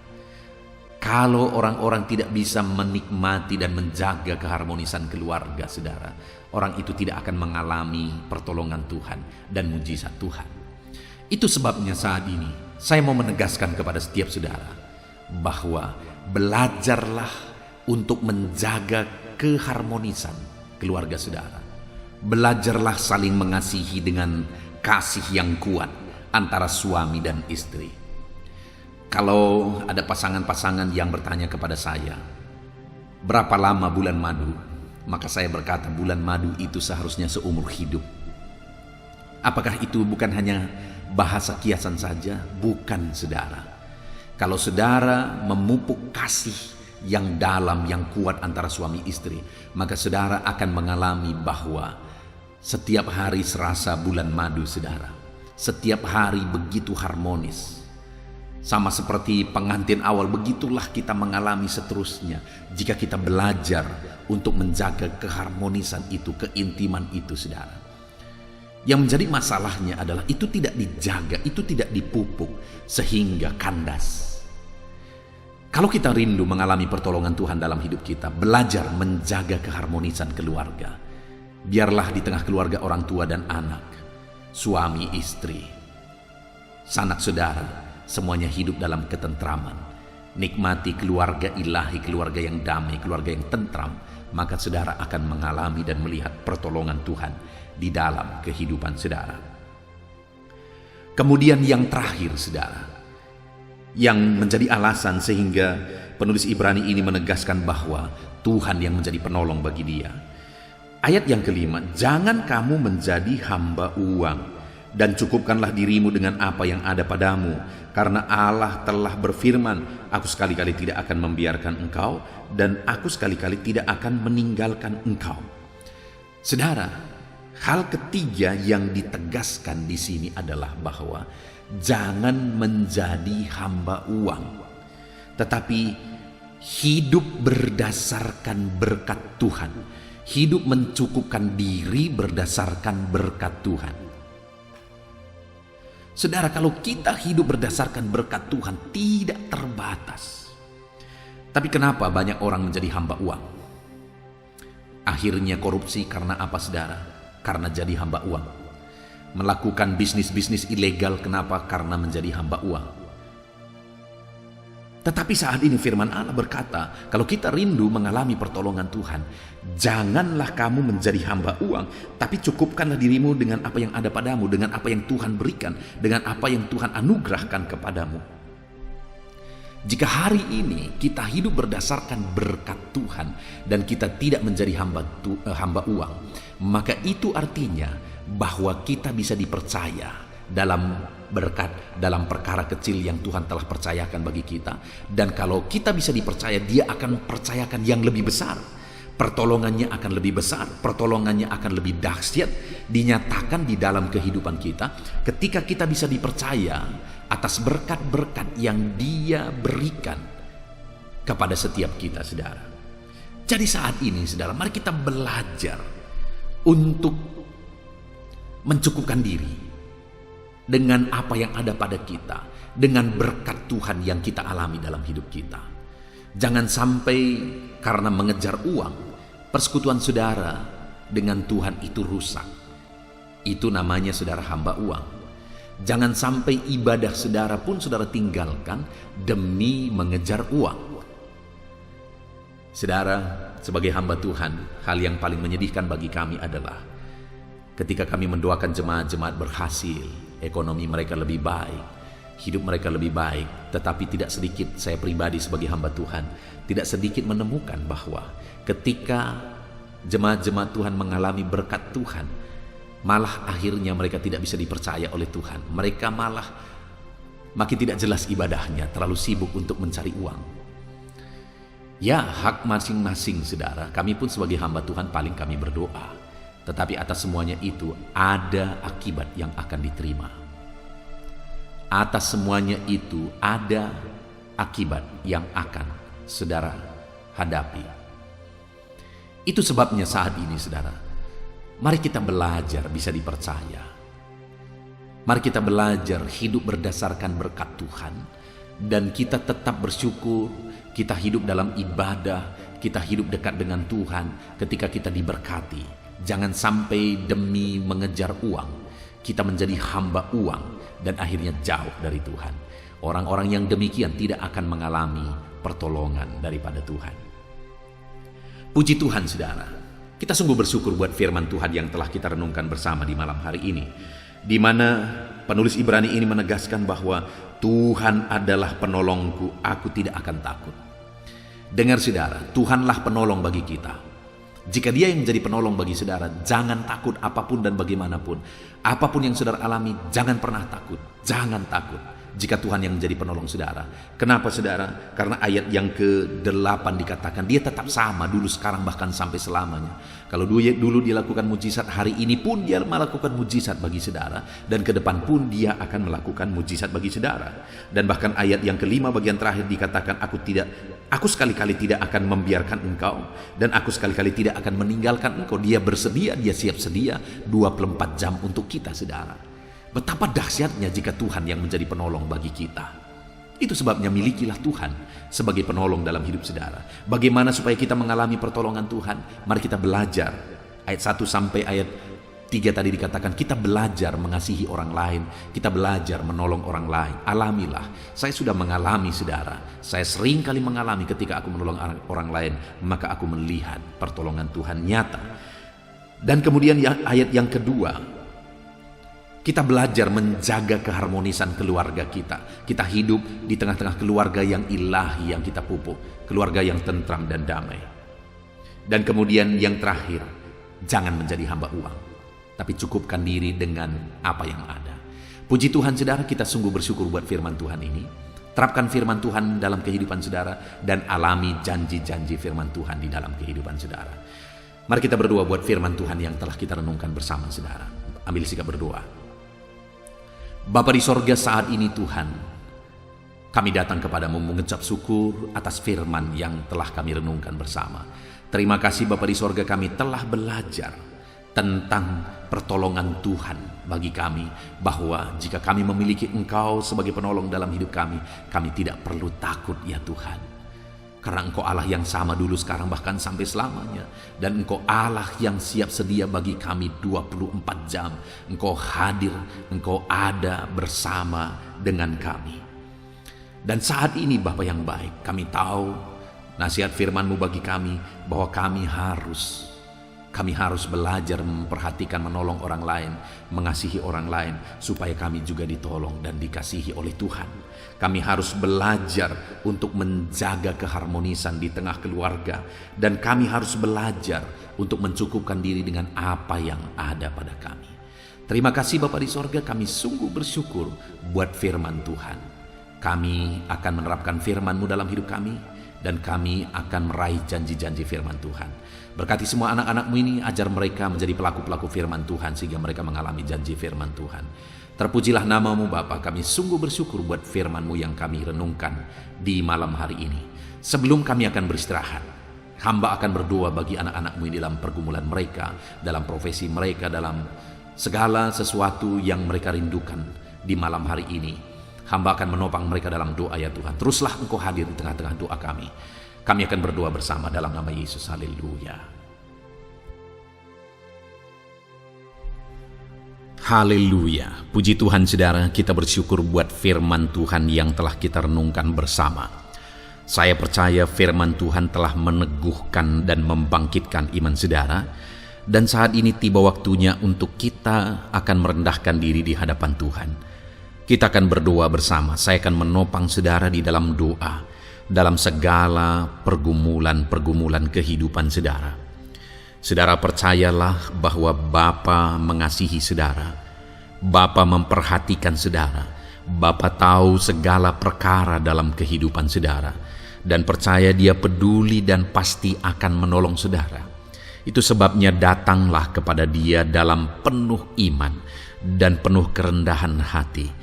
Kalau orang-orang tidak bisa menikmati dan menjaga keharmonisan keluarga, saudara, orang itu tidak akan mengalami pertolongan Tuhan dan mujizat Tuhan. Itu sebabnya saat ini saya mau menegaskan kepada setiap saudara bahwa belajarlah untuk menjaga keharmonisan keluarga saudara. Belajarlah saling mengasihi dengan kasih yang kuat antara suami dan istri. Kalau ada pasangan-pasangan yang bertanya kepada saya, berapa lama bulan madu? Maka saya berkata, bulan madu itu seharusnya seumur hidup. Apakah itu bukan hanya bahasa kiasan saja? Bukan, saudara. Kalau saudara memupuk kasih yang dalam, yang kuat antara suami istri, maka saudara akan mengalami bahwa setiap hari serasa bulan madu, saudara. Setiap hari begitu harmonis. Sama seperti pengantin awal, begitulah kita mengalami seterusnya jika kita belajar untuk menjaga keharmonisan itu, keintiman itu, saudara. Yang menjadi masalahnya adalah itu tidak dijaga, itu tidak dipupuk sehingga kandas. Kalau kita rindu mengalami pertolongan Tuhan dalam hidup kita, belajar menjaga keharmonisan keluarga. Biarlah di tengah keluarga orang tua dan anak, suami, istri, sanak saudara, semuanya hidup dalam ketentraman. Nikmati keluarga ilahi, keluarga yang damai, keluarga yang tentram, maka saudara akan mengalami dan melihat pertolongan Tuhan di dalam kehidupan saudara. Kemudian yang terakhir saudara, yang menjadi alasan sehingga penulis Ibrani ini menegaskan bahwa Tuhan yang menjadi penolong bagi dia. Ayat yang kelima, jangan kamu menjadi hamba uang, dan cukupkanlah dirimu dengan apa yang ada padamu, karena Allah telah berfirman, aku sekali-kali tidak akan membiarkan engkau, dan aku sekali-kali tidak akan meninggalkan engkau. Saudara, hal ketiga yang ditegaskan di sini adalah bahwa jangan menjadi hamba uang, tetapi hidup berdasarkan berkat Tuhan. Hidup mencukupkan diri berdasarkan berkat Tuhan. Saudara, kalau kita hidup berdasarkan berkat Tuhan tidak terbatas. Tapi kenapa banyak orang menjadi hamba uang? Akhirnya korupsi karena apa saudara? Karena jadi hamba uang. Melakukan bisnis-bisnis ilegal kenapa? Karena menjadi hamba uang. Tetapi saat ini firman Allah berkata, kalau kita rindu mengalami pertolongan Tuhan, janganlah kamu menjadi hamba uang, tapi cukupkanlah dirimu dengan apa yang ada padamu, dengan apa yang Tuhan berikan, dengan apa yang Tuhan anugerahkan kepadamu. Jika hari ini kita hidup berdasarkan berkat Tuhan dan kita tidak menjadi hamba uang, maka itu artinya bahwa kita bisa dipercaya dalam berkat, dalam perkara kecil yang Tuhan telah percayakan bagi kita. Dan kalau kita bisa dipercaya, Dia akan percayakan yang lebih besar. Pertolongannya akan lebih besar, pertolongannya akan lebih dahsyat dinyatakan di dalam kehidupan kita ketika kita bisa dipercaya atas berkat-berkat yang Dia berikan kepada setiap kita, saudara. Jadi saat ini, saudara, mari kita belajar untuk mencukupkan diri dengan apa yang ada pada kita, dengan berkat Tuhan yang kita alami dalam hidup kita. Jangan sampai karena mengejar uang, persekutuan saudara dengan Tuhan itu rusak. Itu namanya saudara hamba uang. Jangan sampai ibadah saudara pun saudara tinggalkan demi mengejar uang. Saudara, sebagai hamba Tuhan, hal yang paling menyedihkan bagi kami adalah ketika kami mendoakan jemaat-jemaat berhasil, ekonomi mereka lebih baik, hidup mereka lebih baik, tetapi tidak sedikit saya pribadi sebagai hamba Tuhan, tidak sedikit menemukan bahwa ketika jemaat-jemaat Tuhan mengalami berkat Tuhan, malah akhirnya mereka tidak bisa dipercaya oleh Tuhan. Mereka malah makin tidak jelas ibadahnya, terlalu sibuk untuk mencari uang. Ya, hak masing-masing saudara, kami pun sebagai hamba Tuhan paling kami berdoa. Tetapi atas semuanya itu ada akibat yang akan diterima. Atas semuanya itu ada akibat yang akan saudara hadapi. Itu sebabnya saat ini saudara, mari kita belajar bisa dipercaya. Mari kita belajar hidup berdasarkan berkat Tuhan. Dan kita tetap bersyukur, kita hidup dalam ibadah, kita hidup dekat dengan Tuhan ketika kita diberkati. Jangan sampai demi mengejar uang, kita menjadi hamba uang dan akhirnya jauh dari Tuhan. Orang-orang yang demikian tidak akan mengalami pertolongan daripada Tuhan. Puji Tuhan saudara, kita sungguh bersyukur buat firman Tuhan yang telah kita renungkan bersama di malam hari ini, di mana penulis Ibrani ini menegaskan bahwa Tuhan adalah penolongku, aku tidak akan takut. Dengar saudara, Tuhanlah penolong bagi kita. Jika Dia yang menjadi penolong bagi saudara, jangan takut apapun dan bagaimanapun. Apapun yang saudara alami, jangan pernah takut. Jangan takut jika Tuhan yang menjadi penolong saudara. Kenapa saudara? Karena ayat yang ke-8 dikatakan Dia tetap sama dulu, sekarang, bahkan sampai selamanya. Kalau dulu Dia lakukan mujizat, hari ini pun Dia melakukan mujizat bagi saudara, dan ke depan pun Dia akan melakukan mujizat bagi saudara. Dan bahkan ayat yang ke-5 bagian terakhir dikatakan, aku sekali-kali tidak akan membiarkan engkau, dan aku sekali-kali tidak akan meninggalkan engkau. Dia bersedia, Dia siap sedia 24 jam untuk kita saudara. Betapa dahsyatnya jika Tuhan yang menjadi penolong bagi kita. Itu sebabnya milikilah Tuhan sebagai penolong dalam hidup saudara. Bagaimana supaya kita mengalami pertolongan Tuhan? Mari kita belajar. Ayat 1 sampai ayat 3 tadi dikatakan kita belajar mengasihi orang lain, kita belajar menolong orang lain. Alamilah. Saya sudah mengalami saudara. Saya sering kali mengalami ketika aku menolong orang lain, maka aku melihat pertolongan Tuhan nyata. Dan kemudian ayat yang kedua, kita belajar menjaga keharmonisan keluarga kita. Kita hidup di tengah-tengah keluarga yang ilahi yang kita pupuk, keluarga yang tentram dan damai. Dan kemudian yang terakhir, jangan menjadi hamba uang, tapi cukupkan diri dengan apa yang ada. Puji Tuhan saudara, kita sungguh bersyukur buat firman Tuhan ini. Terapkan firman Tuhan dalam kehidupan saudara dan alami janji-janji firman Tuhan di dalam kehidupan saudara. Mari kita berdoa buat firman Tuhan yang telah kita renungkan bersama saudara. Ambil sikap berdoa. Bapa di sorga, saat ini Tuhan, kami datang kepadamu mengucap syukur atas firman yang telah kami renungkan bersama. Terima kasih Bapa di sorga, kami telah belajar tentang pertolongan Tuhan bagi kami, bahwa jika kami memiliki Engkau sebagai penolong dalam hidup kami tidak perlu takut ya Tuhan. Karena Engkau Allah yang sama dulu, sekarang, bahkan sampai selamanya. Dan Engkau Allah yang siap sedia bagi kami 24 jam. Engkau hadir, Engkau ada bersama dengan kami. Dan saat ini Bapa yang baik, kami tahu nasihat firman-Mu bagi kami, bahwa kami harus belajar memperhatikan, menolong orang lain, mengasihi orang lain, supaya kami juga ditolong dan dikasihi oleh Tuhan. Kami harus belajar untuk menjaga keharmonisan di tengah keluarga, dan kami harus belajar untuk mencukupkan diri dengan apa yang ada pada kami. Terima kasih Bapa di sorga, kami sungguh bersyukur buat firman Tuhan. Kami akan menerapkan firman-Mu dalam hidup kami, dan kami akan meraih janji-janji firman Tuhan. Berkati semua anak-anak-Mu ini, ajar mereka menjadi pelaku-pelaku firman Tuhan, sehingga mereka mengalami janji firman Tuhan. Terpujilah nama-Mu Bapa, kami sungguh bersyukur buat firman-Mu yang kami renungkan di malam hari ini. Sebelum kami akan beristirahat, hamba akan berdoa bagi anak-anak-Mu ini dalam pergumulan mereka, dalam profesi mereka, dalam segala sesuatu yang mereka rindukan di malam hari ini. Hamba akan menopang mereka dalam doa ya Tuhan. Teruslah Engkau hadir di tengah-tengah doa kami. Kami akan berdoa bersama dalam nama Yesus. Haleluya. Haleluya. Puji Tuhan saudara, kita bersyukur buat firman Tuhan yang telah kita renungkan bersama. Saya percaya firman Tuhan telah meneguhkan dan membangkitkan iman saudara. Dan saat ini tiba waktunya untuk kita akan merendahkan diri di hadapan Tuhan. Kita akan berdoa bersama. Saya akan menopang saudara di dalam doa, dalam segala pergumulan-pergumulan kehidupan saudara. Saudara percayalah bahwa Bapa mengasihi saudara. Bapa memperhatikan saudara. Bapa tahu segala perkara dalam kehidupan saudara. Dan percaya Dia peduli dan pasti akan menolong saudara. Itu sebabnya datanglah kepada Dia dalam penuh iman dan penuh kerendahan hati.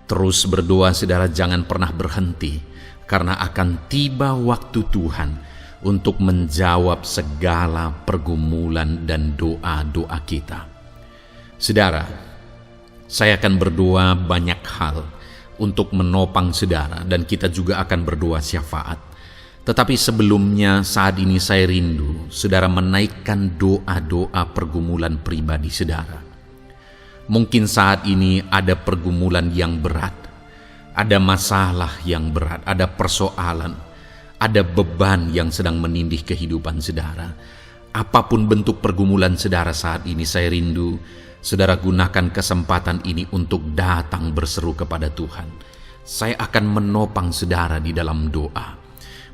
Terus berdoa saudara, jangan pernah berhenti, karena akan tiba waktu Tuhan untuk menjawab segala pergumulan dan doa-doa kita. Saudara, saya akan berdoa banyak hal untuk menopang saudara, dan kita juga akan berdoa syafaat. Tetapi sebelumnya saat ini saya rindu saudara menaikkan doa-doa pergumulan pribadi saudara. Mungkin saat ini ada pergumulan yang berat, ada masalah yang berat, ada persoalan, ada beban yang sedang menindih kehidupan saudara. Apapun bentuk pergumulan saudara saat ini, saya rindu saudara gunakan kesempatan ini untuk datang berseru kepada Tuhan. Saya akan menopang saudara di dalam doa.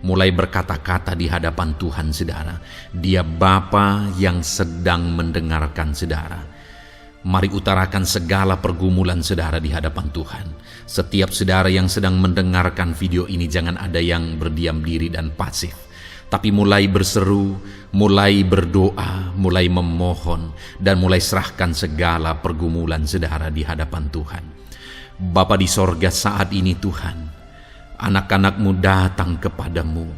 Mulai berkata-kata di hadapan Tuhan saudara. Dia Bapa yang sedang mendengarkan saudara. Mari utarakan segala pergumulan saudara di hadapan Tuhan. Setiap saudara yang sedang mendengarkan video ini, jangan ada yang berdiam diri dan pasif, tapi mulai berseru, mulai berdoa, mulai memohon, dan mulai serahkan segala pergumulan saudara di hadapan Tuhan. Bapa di sorga, saat ini Tuhan, anak-anak-Mu datang kepadamu.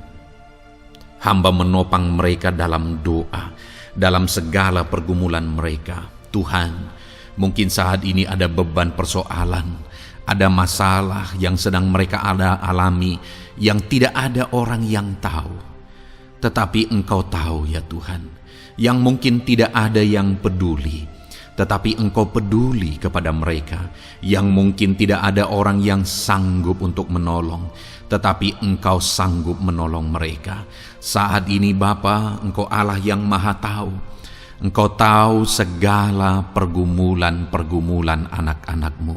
Hamba menopang mereka dalam doa, dalam segala pergumulan mereka. Tuhan, mungkin saat ini ada beban persoalan, Ada masalah yang sedang mereka alami yang tidak ada orang yang tahu. Tetapi Engkau tahu ya Tuhan, yang mungkin tidak ada yang peduli. Tetapi Engkau peduli kepada mereka, yang mungkin tidak ada orang yang sanggup untuk menolong. Tetapi Engkau sanggup menolong mereka. Saat ini Bapa, Engkau Allah yang maha tahu. Engkau tahu segala pergumulan-pergumulan anak-anak-Mu.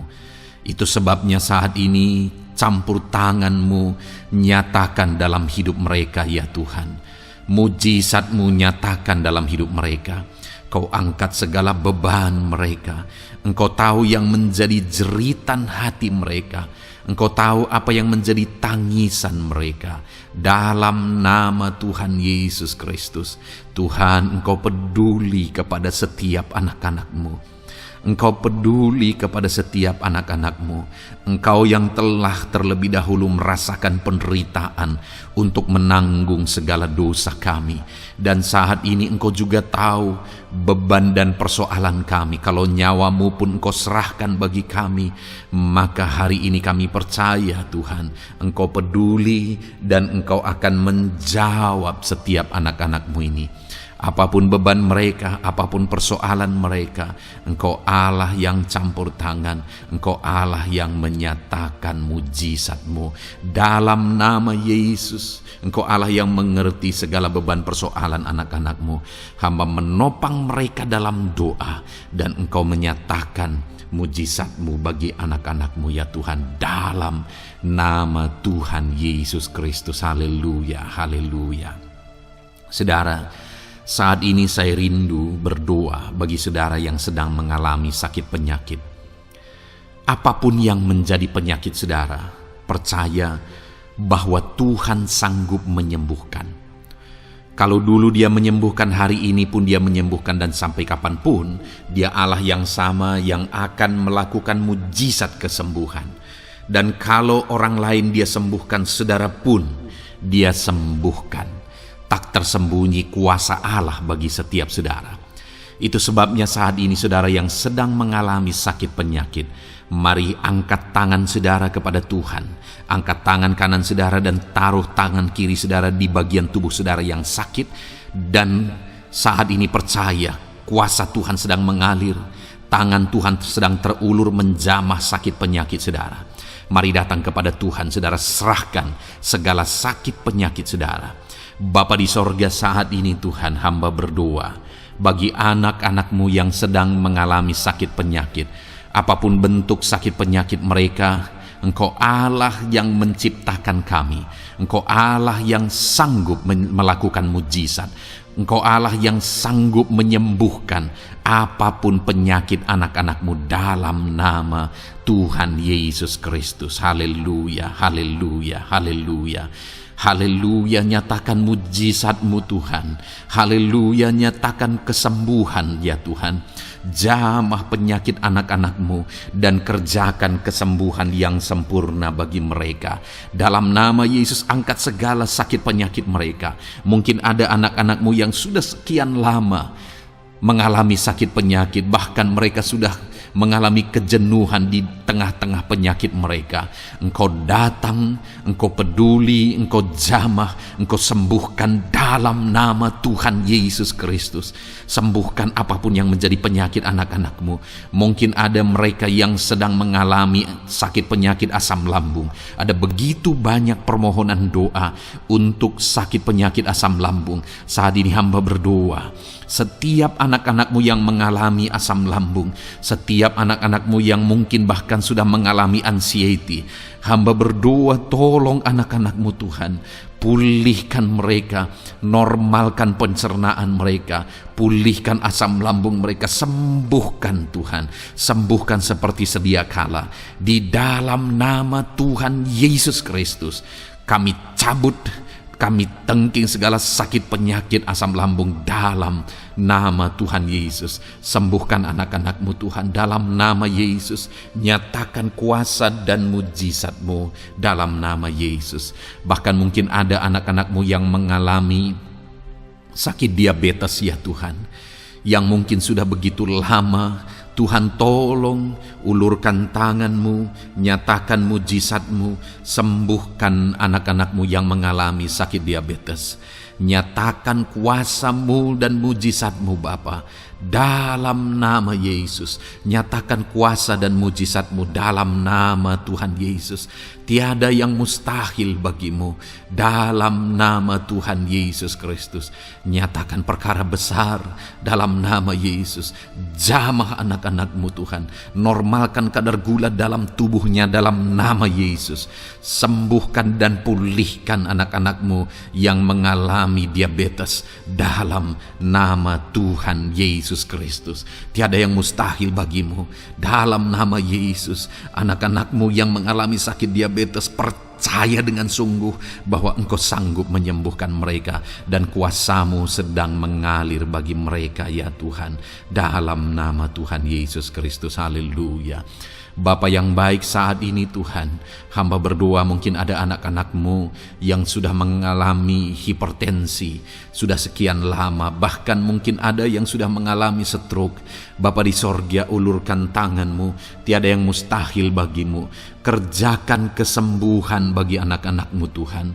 Itu sebabnya saat ini campur tangan-Mu nyatakan dalam hidup mereka ya Tuhan. Mujizat-Mu nyatakan dalam hidup mereka. Kau angkat segala beban mereka. Engkau tahu yang menjadi jeritan hati mereka. Engkau tahu apa yang menjadi tangisan mereka. Dalam nama Tuhan Yesus Kristus, Tuhan, Engkau peduli kepada setiap anak-anak-Mu. Engkau peduli kepada setiap anak-anak-Mu. Engkau yang telah terlebih dahulu merasakan penderitaan untuk menanggung segala dosa kami. Dan saat ini Engkau juga tahu beban dan persoalan kami. Kalau nyawa-Mu pun Engkau serahkan bagi kami, maka hari ini kami percaya Tuhan, Engkau peduli dan Engkau akan menjawab setiap anak-anak-Mu ini. Apapun beban mereka, apapun persoalan mereka, Engkau Allah yang campur tangan, Engkau Allah yang menyatakan mujizat-Mu. Dalam nama Yesus, Engkau Allah yang mengerti segala beban persoalan anak-anak-Mu. Hamba menopang mereka dalam doa, dan Engkau menyatakan mujizat-Mu bagi anak-anak-Mu ya Tuhan. Dalam nama Tuhan Yesus Kristus. Haleluya, haleluya. Saudara, saat ini saya rindu berdoa bagi saudara yang sedang mengalami sakit penyakit. Apapun yang menjadi penyakit saudara, percaya bahwa Tuhan sanggup menyembuhkan. Kalau dulu Dia menyembuhkan, hari ini pun Dia menyembuhkan, dan sampai kapanpun Dia Allah yang sama yang akan melakukan mujizat kesembuhan. Dan kalau orang lain Dia sembuhkan, saudara pun Dia sembuhkan. Tak tersembunyi kuasa Allah bagi setiap saudara. Itu sebabnya saat ini saudara yang sedang mengalami sakit penyakit, mari angkat tangan saudara kepada Tuhan. Angkat tangan kanan saudara dan taruh tangan kiri saudara di bagian tubuh saudara yang sakit. Dan saat ini percaya kuasa Tuhan sedang mengalir. Tangan Tuhan sedang terulur menjamah sakit penyakit saudara. Mari datang kepada Tuhan saudara, serahkan segala sakit penyakit saudara. Bapa di sorga, saat ini Tuhan, hamba berdoa bagi anak-anak-Mu yang sedang mengalami sakit penyakit. Apapun bentuk sakit penyakit mereka, Engkau Allah yang menciptakan kami. Engkau Allah yang sanggup melakukan mujizat. Engkau Allah yang sanggup menyembuhkan apapun penyakit anak-anak-Mu dalam nama Tuhan Yesus Kristus. Haleluya, haleluya, haleluya. Haleluya, nyatakan mujizat-Mu Tuhan. Haleluya, nyatakan kesembuhan ya Tuhan. Jamah penyakit anak-anak-Mu dan kerjakan kesembuhan yang sempurna bagi mereka. Dalam nama Yesus, angkat segala sakit penyakit mereka. Mungkin ada anak-anak-Mu yang sudah sekian lama mengalami sakit penyakit, bahkan mereka sudah mengalami kejenuhan di tengah-tengah penyakit mereka. Engkau datang, Engkau peduli, Engkau jamah, Engkau sembuhkan dalam nama Tuhan Yesus Kristus. Sembuhkan apapun yang menjadi penyakit anak-anak-Mu. Mungkin ada mereka yang sedang mengalami sakit penyakit asam lambung. Ada begitu banyak permohonan doa untuk sakit penyakit asam lambung. Saat ini hamba berdoa, setiap anak-anak-Mu yang mengalami asam lambung, setiap anak-anak-Mu yang mungkin bahkan sudah mengalami anxiety, hamba berdoa, tolong anak-anak-Mu Tuhan, pulihkan mereka, normalkan pencernaan mereka, pulihkan asam lambung mereka, sembuhkan Tuhan, sembuhkan seperti sedia kala. Di dalam nama Tuhan Yesus Kristus, kami cabut, kami tengking segala sakit penyakit asam lambung dalam nama Tuhan Yesus. Sembuhkan anak-anak-Mu Tuhan dalam nama Yesus. Nyatakan kuasa dan mujizat-Mu dalam nama Yesus. Bahkan mungkin ada anak-anak-Mu yang mengalami sakit diabetes ya Tuhan, yang mungkin sudah begitu lama Tuhan tolong, ulurkan tangan-Mu, nyatakan mujizat-Mu, sembuhkan anak-anak-Mu yang mengalami sakit diabetes. Nyatakan kuasa-Mu dan mujizat-Mu Bapa, dalam nama Yesus. Nyatakan kuasa dan mujizat-Mu dalam nama Tuhan Yesus. Tiada yang mustahil bagimu, dalam nama Tuhan Yesus Kristus. Nyatakan perkara besar dalam nama Yesus. Jamah anak-anak-Mu Tuhan, normalkan kadar gula dalam tubuhnya dalam nama Yesus. Sembuhkan dan pulihkan anak-anak-Mu yang mengalami diabetes dalam nama Tuhan Yesus Kristus. Tiada yang mustahil bagimu, dalam nama Yesus. Anak-anak-Mu yang mengalami sakit diabetes, percaya dengan sungguh bahwa Engkau sanggup menyembuhkan mereka, dan kuasa-Mu sedang mengalir bagi mereka ya Tuhan, dalam nama Tuhan Yesus Kristus. Haleluya. Bapa yang baik, saat ini Tuhan, hamba berdoa mungkin ada anak-anak-Mu yang sudah mengalami hipertensi sudah sekian lama, bahkan mungkin ada yang sudah mengalami stroke. Bapa di sorga, ulurkan tangan-Mu, tiada yang mustahil bagimu. Kerjakan kesembuhan bagi anak-anak-Mu Tuhan.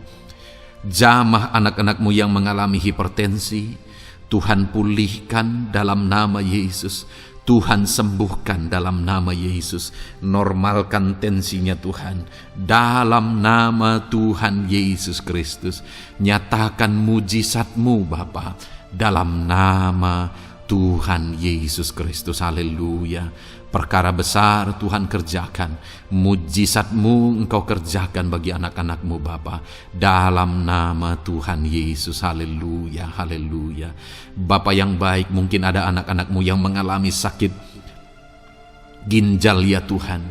Jamah anak-anak-Mu yang mengalami hipertensi, Tuhan pulihkan dalam nama Yesus. Tuhan sembuhkan dalam nama Yesus. Normalkan tensinya Tuhan, dalam nama Tuhan Yesus Kristus. Nyatakan mujizat-Mu Bapa, dalam nama Tuhan Yesus Kristus. Haleluya. Perkara besar Tuhan kerjakan, mujizat-Mu Engkau kerjakan bagi anak-anak-Mu Bapa, dalam nama Tuhan Yesus. Haleluya, haleluya. Bapa yang baik, mungkin ada anak-anak-Mu yang mengalami sakit ginjal ya Tuhan.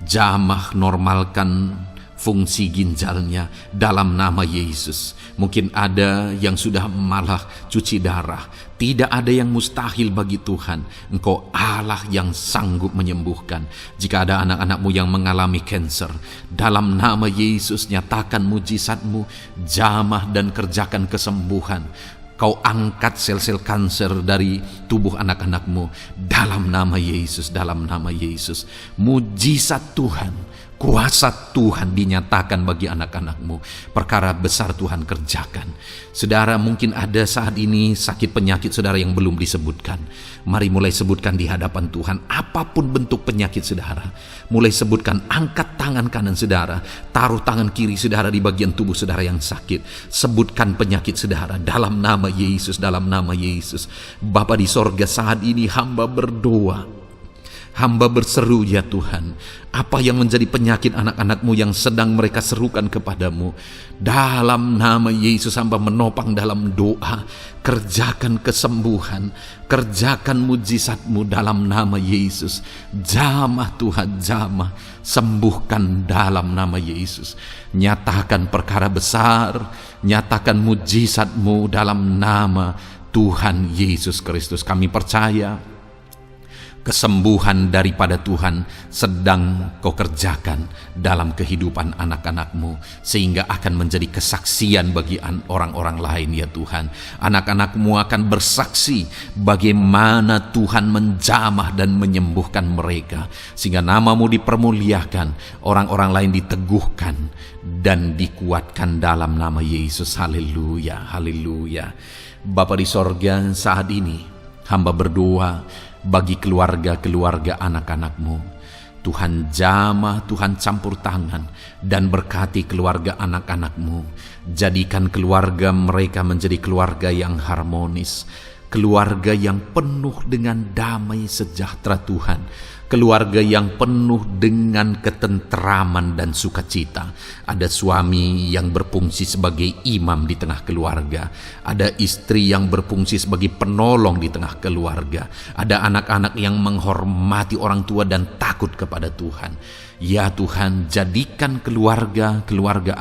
Jamah, normalkan fungsi ginjalnya dalam nama Yesus. Mungkin ada yang sudah malah cuci darah. Tidak ada yang mustahil bagi Tuhan. Engkau Allah yang sanggup menyembuhkan. Jika ada anak-anak-Mu yang mengalami kanker, dalam nama Yesus nyatakan mujizat-Mu, jamah dan kerjakan kesembuhan. Kau angkat sel-sel kanker dari tubuh anak-anak-Mu dalam nama Yesus, dalam nama Yesus. Mujizat Tuhan, kuasa Tuhan dinyatakan bagi anak-anak-Mu. Perkara besar Tuhan kerjakan. Saudara, mungkin ada saat ini sakit penyakit saudara yang belum disebutkan. Mari mulai sebutkan di hadapan Tuhan. Apapun bentuk penyakit saudara, mulai sebutkan. Angkat tangan kanan saudara, taruh tangan kiri saudara di bagian tubuh saudara yang sakit. Sebutkan penyakit saudara dalam nama Yesus, dalam nama Yesus. Bapa di sorga, saat ini hamba berdoa, hamba berseru ya Tuhan, apa yang menjadi penyakit anak-anak-Mu yang sedang mereka serukan kepadamu, dalam nama Yesus hamba menopang dalam doa. Kerjakan kesembuhan, kerjakan mujizat-Mu dalam nama Yesus. Jamah Tuhan, jamah, sembuhkan dalam nama Yesus. Nyatakan perkara besar, nyatakan mujizat-Mu dalam nama Tuhan Yesus Kristus. Kami percaya kesembuhan daripada Tuhan sedang Kau kerjakan dalam kehidupan anak-anak-Mu, sehingga akan menjadi kesaksian bagi orang-orang lain ya Tuhan. Anak-anak-Mu akan bersaksi bagaimana Tuhan menjamah dan menyembuhkan mereka, sehingga nama-Mu dipermuliakan, orang-orang lain diteguhkan dan dikuatkan dalam nama Yesus. Haleluya, haleluya. Bapa di sorga, saat ini hamba berdoa bagi keluarga-keluarga anak-anak-Mu. Tuhan jamah, Tuhan campur tangan dan berkati keluarga anak-anak-Mu. Jadikan keluarga mereka menjadi keluarga yang harmonis, keluarga yang penuh dengan damai sejahtera Tuhan, keluarga yang penuh dengan ketenteraman dan sukacita. Ada suami yang berfungsi sebagai imam di tengah keluarga, ada istri yang berfungsi sebagai penolong di tengah keluarga, ada anak-anak yang menghormati orang tua dan takut kepada Tuhan. Ya Tuhan, jadikan keluarga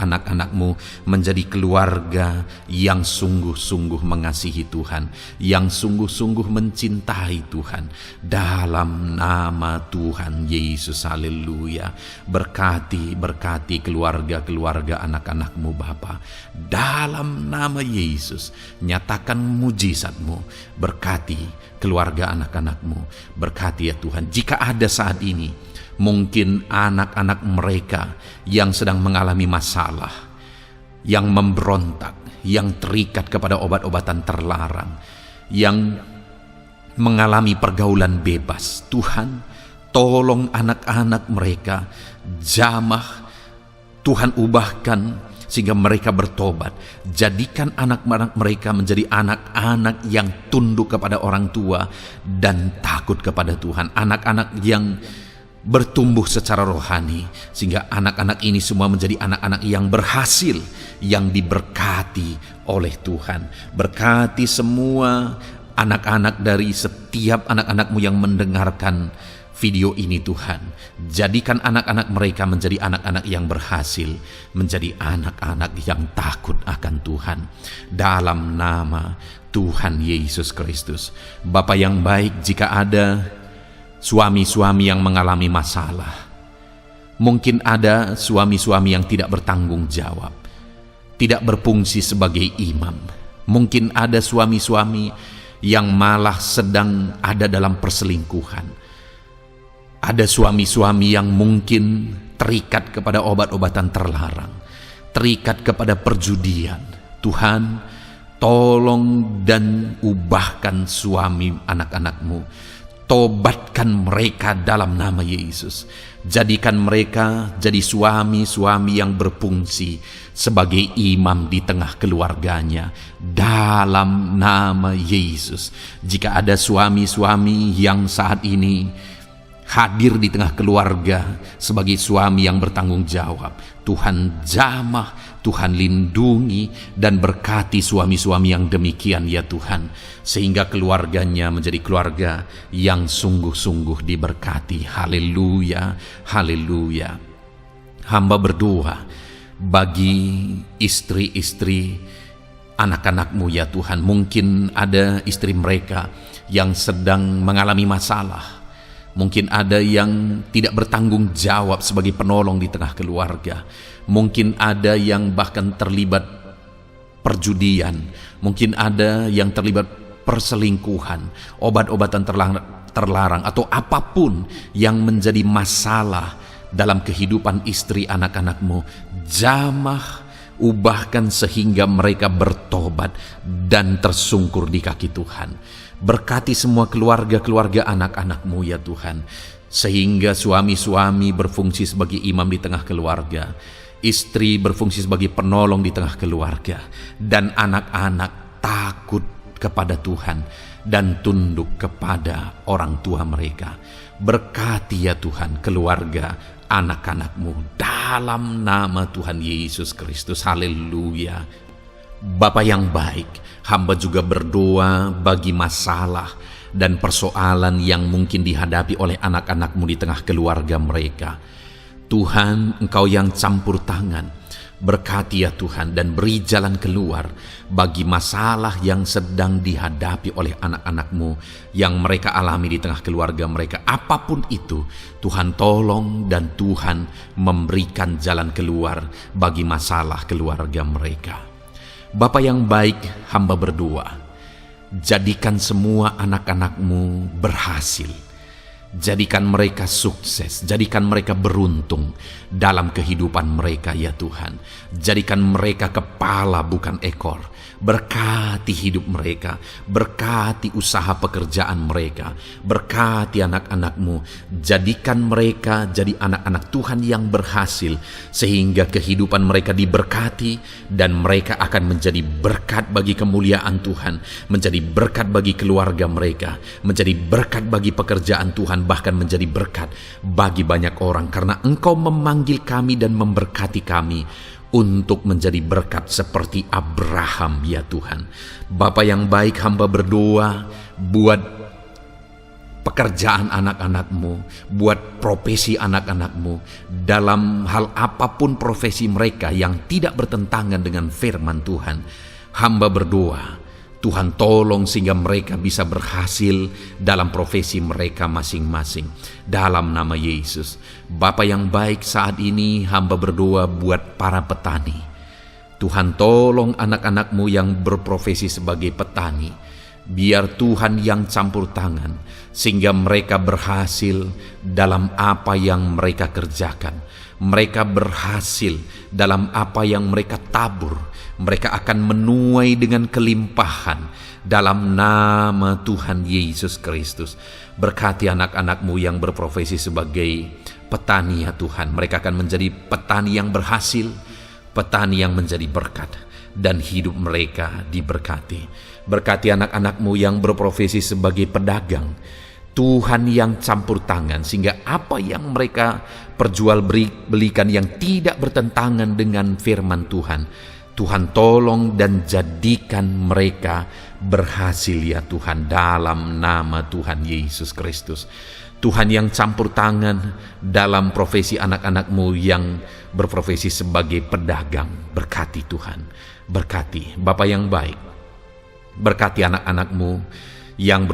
anak-anak-Mu menjadi keluarga yang sungguh-sungguh mengasihi Tuhan, yang yang sungguh-sungguh mencintai Tuhan. Dalam nama Tuhan Yesus, haleluya. Berkati keluarga-keluarga anak-anak-Mu Bapa. Dalam nama Yesus, nyatakan mujizat-Mu. Berkati keluarga anak-anak-Mu. Berkati ya Tuhan. Jika ada saat ini mungkin anak-anak mereka yang sedang mengalami masalah, yang memberontak, yang terikat kepada obat-obatan terlarang, yang mengalami pergaulan bebas, Tuhan, tolong anak-anak mereka, jamah, Tuhan ubahkan sehingga mereka bertobat. Jadikan anak-anak mereka menjadi anak-anak yang tunduk kepada orang tua dan takut kepada Tuhan. Anak-anak yang bertumbuh secara rohani, sehingga anak-anak ini semua menjadi anak-anak yang berhasil, yang diberkati oleh Tuhan. Berkati semua anak-anak dari setiap anak-anak-Mu yang mendengarkan video ini Tuhan. Jadikan anak-anak mereka menjadi anak-anak yang berhasil, menjadi anak-anak yang takut akan Tuhan. Dalam nama Tuhan Yesus Kristus. Bapa yang baik, jika ada suami-suami yang mengalami masalah, mungkin ada suami-suami yang tidak bertanggung jawab, tidak berfungsi sebagai imam. Mungkin ada suami-suami yang malah sedang ada dalam perselingkuhan. Ada suami-suami yang mungkin terikat kepada obat-obatan terlarang, terikat kepada perjudian. Tuhan, tolong dan ubahkan suami anak-anak-Mu. Tobatkan mereka dalam nama Yesus. Jadikan mereka jadi suami-suami yang berfungsi sebagai imam di tengah keluarganya. Dalam nama Yesus. Jika ada suami-suami yang saat ini hadir di tengah keluarga sebagai suami yang bertanggung jawab, Tuhan jamah, Tuhan lindungi dan berkati suami-suami yang demikian ya Tuhan, sehingga keluarganya menjadi keluarga yang sungguh-sungguh diberkati. Haleluya, haleluya. Hamba berdoa bagi istri-istri anak-anak-Mu ya Tuhan. Mungkin ada istri mereka yang sedang mengalami masalah. Mungkin ada yang tidak bertanggung jawab sebagai penolong di tengah keluarga. Mungkin ada yang bahkan terlibat perjudian. Mungkin ada yang terlibat perselingkuhan, obat-obatan terlarang, atau apapun yang menjadi masalah dalam kehidupan istri anak-anak-Mu. Jamah, ubahkan sehingga mereka bertobat dan tersungkur di kaki Tuhan. Berkati semua keluarga-keluarga anak-anak-Mu ya Tuhan, sehingga suami-suami berfungsi sebagai imam di tengah keluarga, istri berfungsi sebagai penolong di tengah keluarga, dan anak-anak takut kepada Tuhan dan tunduk kepada orang tua mereka. Berkati ya Tuhan keluarga anak-anak-Mu dalam nama Tuhan Yesus Kristus. Haleluya. Bapa yang baik, hamba juga berdoa bagi masalah dan persoalan yang mungkin dihadapi oleh anak-anak-Mu di tengah keluarga mereka. Tuhan, Engkau yang campur tangan, berkati ya Tuhan dan beri jalan keluar bagi masalah yang sedang dihadapi oleh anak-anak-Mu yang mereka alami di tengah keluarga mereka. Apapun itu, Tuhan tolong dan Tuhan memberikan jalan keluar bagi masalah keluarga mereka. Bapa yang baik, hamba berdoa, jadikan semua anak-anak-Mu berhasil. Jadikan mereka sukses, jadikan mereka beruntung dalam kehidupan mereka ya Tuhan. Jadikan mereka kepala bukan ekor. Berkati hidup mereka, berkati usaha pekerjaan mereka, berkati anak-anak-Mu. Jadikan mereka jadi anak-anak Tuhan yang berhasil, sehingga kehidupan mereka diberkati dan mereka akan menjadi berkat bagi kemuliaan Tuhan, menjadi berkat bagi keluarga mereka, menjadi berkat bagi pekerjaan Tuhan, bahkan menjadi berkat bagi banyak orang, karena Engkau memanggil kami dan memberkati kami untuk menjadi berkat seperti Abraham ya Tuhan. Bapa yang baik, hamba berdoa buat pekerjaan anak-anak-Mu, buat profesi anak-anak-Mu, dalam hal apapun profesi mereka yang tidak bertentangan dengan firman Tuhan. Hamba berdoa, Tuhan tolong sehingga mereka bisa berhasil dalam profesi mereka masing-masing. Dalam nama Yesus. Bapa yang baik, saat ini hamba berdoa buat para petani. Tuhan tolong anak-anak-Mu yang berprofesi sebagai petani. Biar Tuhan yang campur tangan sehingga mereka berhasil dalam apa yang mereka kerjakan. Mereka berhasil dalam apa yang mereka tabur. Mereka akan menuai dengan kelimpahan dalam nama Tuhan Yesus Kristus. Berkati anak-anak-Mu yang berprofesi sebagai petani ya Tuhan. Mereka akan menjadi petani yang berhasil, petani yang menjadi berkat, dan hidup mereka diberkati. Berkati anak-anak-Mu yang berprofesi sebagai pedagang. Tuhan yang campur tangan sehingga apa yang mereka perjualbelikan yang tidak bertentangan dengan firman Tuhan, Tuhan tolong dan jadikan mereka berhasil ya Tuhan, dalam nama Tuhan Yesus Kristus. Tuhan yang campur tangan dalam profesi anak-anak-Mu yang berprofesi sebagai pedagang. Berkati Tuhan, berkati Bapa yang baik. Berkati anak-anak-Mu yang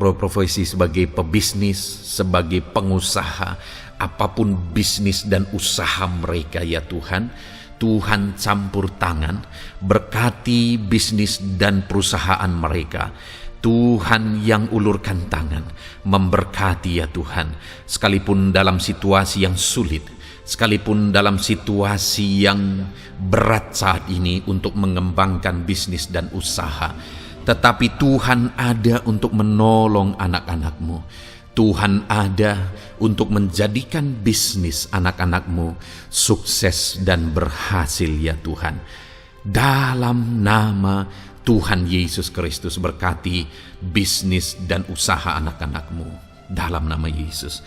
berprofesi sebagai pebisnis, sebagai pengusaha, apapun bisnis dan usaha mereka ya Tuhan. Tuhan campur tangan, berkati bisnis dan perusahaan mereka. Tuhan yang ulurkan tangan, memberkati ya Tuhan. Sekalipun dalam situasi yang sulit, sekalipun dalam situasi yang berat saat ini untuk mengembangkan bisnis dan usaha, tetapi Tuhan ada untuk menolong anak-anak-Mu. Tuhan ada untuk menjadikan bisnis anak-anak-Mu sukses dan berhasil ya Tuhan. Dalam nama Tuhan Yesus Kristus, berkati bisnis dan usaha anak-anak-Mu. Dalam nama Yesus.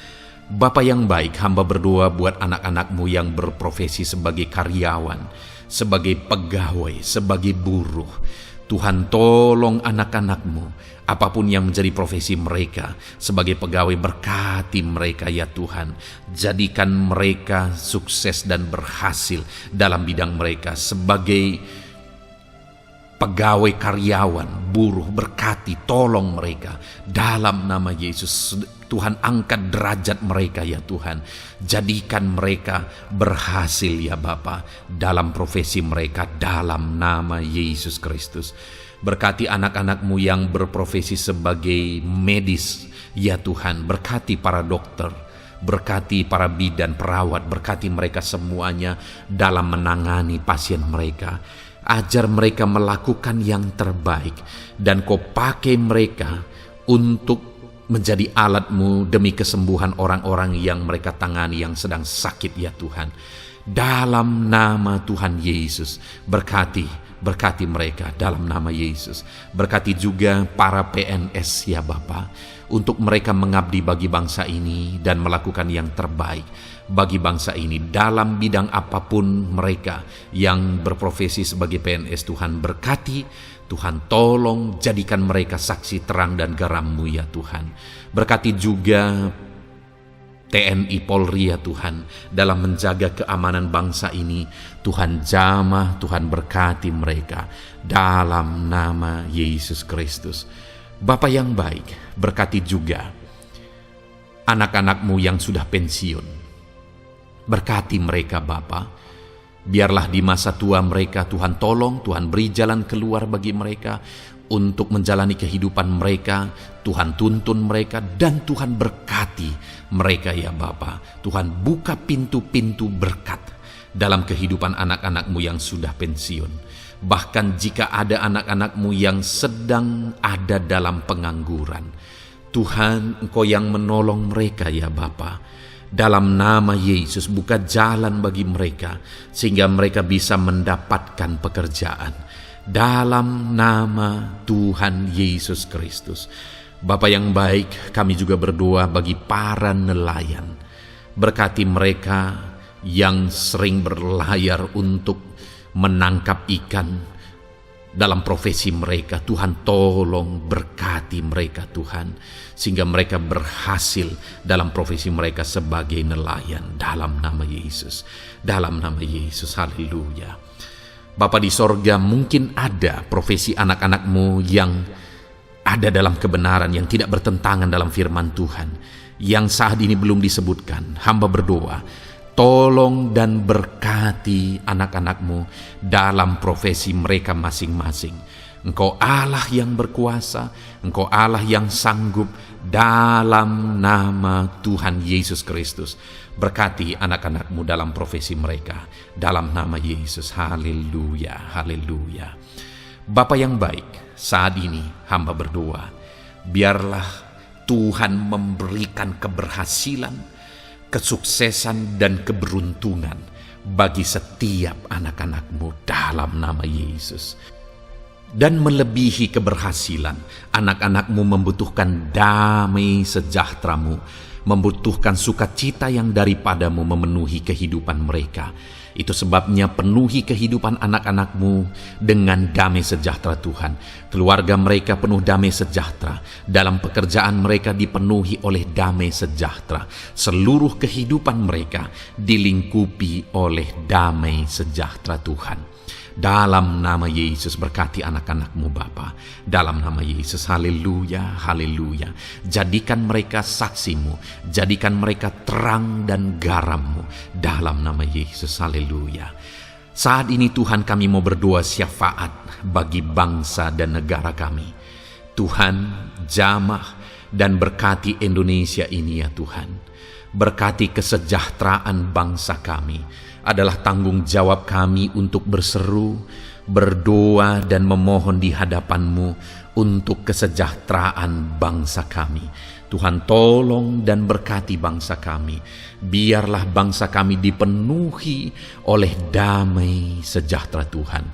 Bapa yang baik, hamba berdoa buat anak-anak-Mu yang berprofesi sebagai karyawan, sebagai pegawai, sebagai buruh. Tuhan tolong anak-anak-Mu, apapun yang menjadi profesi mereka, sebagai pegawai berkati mereka ya Tuhan. Jadikan mereka sukses dan berhasil dalam bidang mereka. Sebagai pegawai karyawan, buruh, berkati, tolong mereka. Dalam nama Yesus, Tuhan angkat derajat mereka ya Tuhan. Jadikan mereka berhasil ya Bapa dalam profesi mereka, dalam nama Yesus Kristus. Berkati anak-anak-Mu yang berprofesi sebagai medis ya Tuhan. Berkati para dokter, berkati para bidan, perawat, berkati mereka semuanya dalam menangani pasien mereka. Ajar mereka melakukan yang terbaik, dan Kau pakai mereka untuk menjadi alat-Mu demi kesembuhan orang-orang yang mereka tangani yang sedang sakit ya Tuhan. Dalam nama Tuhan Yesus, berkati mereka dalam nama Yesus. Berkati juga para PNS ya Bapa, untuk mereka mengabdi bagi bangsa ini dan melakukan yang terbaik bagi bangsa ini dalam bidang apapun mereka yang berprofesi sebagai PNS. Tuhan berkati, Tuhan tolong jadikan mereka saksi terang dan garam-Mu ya Tuhan. Berkati juga TNI Polri ya Tuhan dalam menjaga keamanan bangsa ini. Tuhan jamah, Tuhan berkati mereka dalam nama Yesus Kristus. Bapa yang baik, berkati juga anak-anak-Mu yang sudah pensiun. Berkati mereka Bapa. Biarlah di masa tua mereka Tuhan tolong, Tuhan beri jalan keluar bagi mereka untuk menjalani kehidupan mereka. Tuhan tuntun mereka dan Tuhan berkati mereka ya Bapa. Tuhan buka pintu-pintu berkat dalam kehidupan anak-anak-Mu yang sudah pensiun. Bahkan jika ada anak-anak-Mu yang sedang ada dalam pengangguran, Tuhan Engkau yang menolong mereka ya Bapa. Dalam nama Yesus, buka jalan bagi mereka sehingga mereka bisa mendapatkan pekerjaan. Dalam nama Tuhan Yesus Kristus. Bapa yang baik, kami juga berdoa bagi para nelayan. Berkati mereka yang sering berlayar untuk menangkap ikan dalam profesi mereka. Tuhan tolong berkati mereka Tuhan, sehingga mereka berhasil dalam profesi mereka sebagai nelayan. Dalam nama Yesus, dalam nama Yesus, haleluya. Bapa di sorga, mungkin ada profesi anak-anak-Mu yang ada dalam kebenaran, yang tidak bertentangan dalam firman Tuhan, yang saat ini belum disebutkan. Hamba berdoa, tolong dan berkati anak-anak-Mu dalam profesi mereka masing-masing. Engkau Allah yang berkuasa, Engkau Allah yang sanggup, dalam nama Tuhan Yesus Kristus. Berkati anak-anak-Mu dalam profesi mereka, dalam nama Yesus. Haleluya, haleluya. Bapa yang baik, saat ini hamba berdoa, biarlah Tuhan memberikan keberhasilan, kesuksesan dan keberuntungan bagi setiap anak-anak-Mu dalam nama Yesus. Dan melebihi keberhasilan, anak-anak-Mu membutuhkan damai sejahtera-Mu, membutuhkan sukacita yang daripada-Mu memenuhi kehidupan mereka. Itu sebabnya penuhi kehidupan anak-anak-Mu dengan damai sejahtera Tuhan. Keluarga mereka penuh damai sejahtera. Dalam pekerjaan mereka dipenuhi oleh damai sejahtera. Seluruh kehidupan mereka dilingkupi oleh damai sejahtera Tuhan. Dalam nama Yesus, berkati anak-anak-Mu Bapa. Dalam nama Yesus, haleluya, haleluya. Jadikan mereka saksi-Mu, jadikan mereka terang dan garam-Mu. Dalam nama Yesus, haleluya. Saat ini Tuhan, kami mau berdoa syafaat bagi bangsa dan negara kami. Tuhan, jamah dan berkati Indonesia ini ya Tuhan. Berkati kesejahteraan bangsa kami. Adalah tanggung jawab kami untuk berseru, berdoa dan memohon di hadapan-Mu untuk kesejahteraan bangsa kami. Tuhan, tolong dan berkati bangsa kami. Biarlah bangsa kami dipenuhi oleh damai sejahtera Tuhan.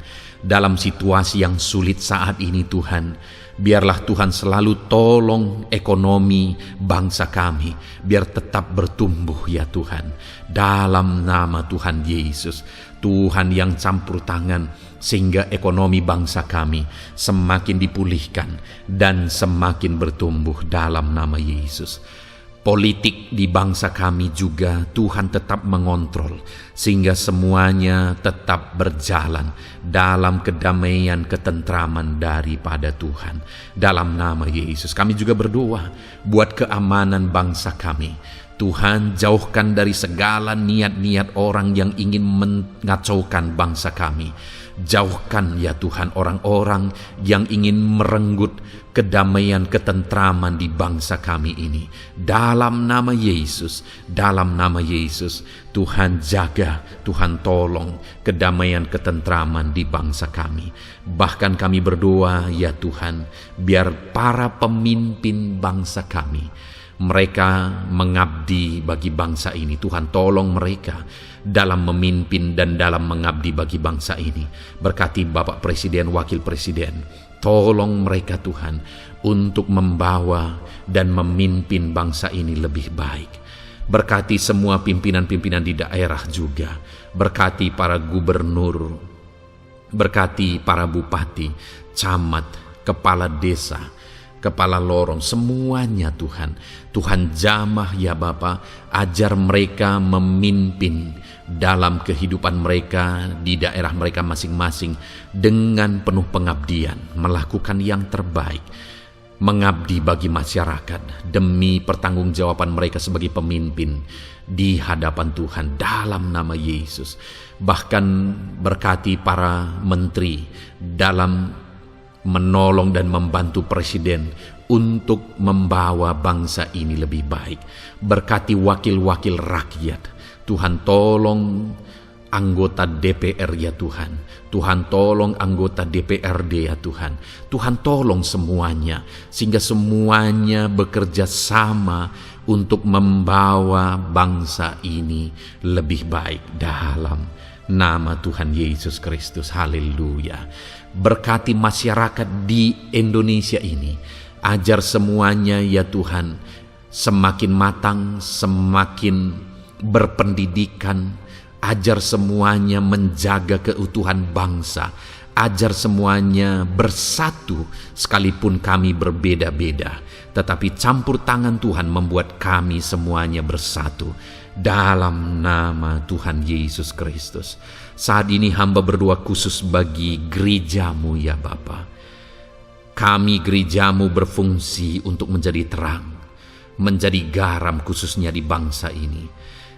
Dalam situasi yang sulit saat ini Tuhan, biarlah Tuhan selalu tolong ekonomi bangsa kami, biar tetap bertumbuh ya Tuhan. Dalam nama Tuhan Yesus, Tuhan yang campur tangan, sehingga ekonomi bangsa kami semakin dipulihkan dan semakin bertumbuh dalam nama Yesus. Politik di bangsa kami juga Tuhan tetap mengontrol, sehingga semuanya tetap berjalan dalam kedamaian, ketentraman daripada Tuhan. Dalam nama Yesus kami juga berdoa buat keamanan bangsa kami. Tuhan, jauhkan dari segala niat-niat orang yang ingin mengacaukan bangsa kami. Jauhkan ya Tuhan orang-orang yang ingin merenggut kedamaian, ketentraman di bangsa kami ini. Dalam nama Yesus, dalam nama Yesus, Tuhan jaga, Tuhan tolong kedamaian, ketentraman di bangsa kami. Bahkan kami berdoa ya Tuhan, biar para pemimpin bangsa kami, mereka mengabdi bagi bangsa ini. Tuhan tolong mereka dalam memimpin dan dalam mengabdi bagi bangsa ini. Berkati Bapak Presiden, Wakil Presiden, tolong mereka Tuhan untuk membawa dan memimpin bangsa ini lebih baik. Berkati semua pimpinan-pimpinan di daerah juga. Berkati para gubernur, berkati para bupati, camat, kepala desa, kepala lorong, semuanya Tuhan. Tuhan jamah ya Bapa, ajar mereka memimpin dalam kehidupan mereka di daerah mereka masing-masing dengan penuh pengabdian, melakukan yang terbaik, mengabdi bagi masyarakat demi pertanggungjawaban mereka sebagai pemimpin di hadapan Tuhan dalam nama Yesus. Bahkan berkati para menteri dalam menolong dan membantu presiden untuk membawa bangsa ini lebih baik. Berkati wakil-wakil rakyat. Tuhan tolong anggota DPR ya Tuhan. Tuhan tolong anggota DPRD ya Tuhan. Tuhan tolong semuanya, sehingga semuanya bekerja sama untuk membawa bangsa ini lebih baik dalam nama Tuhan Yesus Kristus. Haleluya. Berkati masyarakat di Indonesia ini. Ajar semuanya ya Tuhan semakin matang, semakin berpendidikan. Ajar semuanya menjaga keutuhan bangsa. Ajar semuanya bersatu sekalipun kami berbeda-beda. Tetapi campur tangan Tuhan membuat kami semuanya bersatu. dalam nama Tuhan Yesus Kristus. Saat ini hamba berdoa khusus bagi gerejamu ya Bapa. Kami gerejamu berfungsi untuk menjadi terang, menjadi garam khususnya di bangsa ini.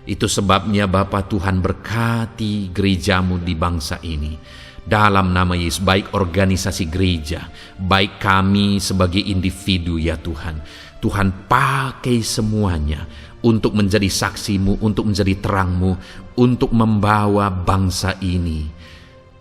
Itu sebabnya Bapa Tuhan berkati gerejamu di bangsa ini. Dalam nama Yesus, baik organisasi gereja, baik kami sebagai individu ya Tuhan. Tuhan pakai semuanya untuk menjadi saksimu, untuk menjadi terangmu, untuk membawa bangsa ini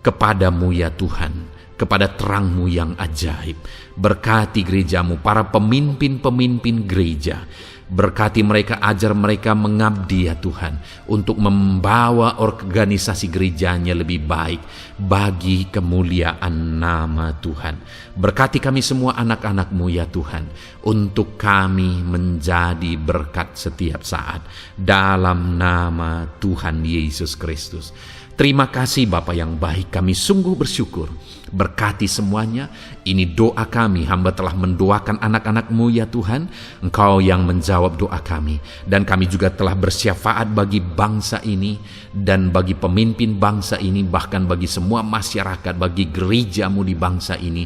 kepadamu ya Tuhan, kepada terangmu yang ajaib. Berkati gerejamu, para pemimpin-pemimpin gereja. Berkati mereka, ajar mereka mengabdi ya Tuhan, untuk membawa organisasi gerejanya lebih baik bagi kemuliaan nama Tuhan. Berkati kami semua anak-anak-Mu ya Tuhan, untuk kami menjadi berkat setiap saat dalam nama Tuhan Yesus Kristus. Terima kasih Bapa yang baik, kami sungguh bersyukur. Berkati semuanya. Ini doa kami, hamba telah mendoakan anak-anak-Mu ya Tuhan. Engkau yang menjawab doa kami. Dan kami juga telah bersyafaat bagi bangsa ini, dan bagi pemimpin bangsa ini, bahkan bagi semua masyarakat, bagi gereja-Mu di bangsa ini.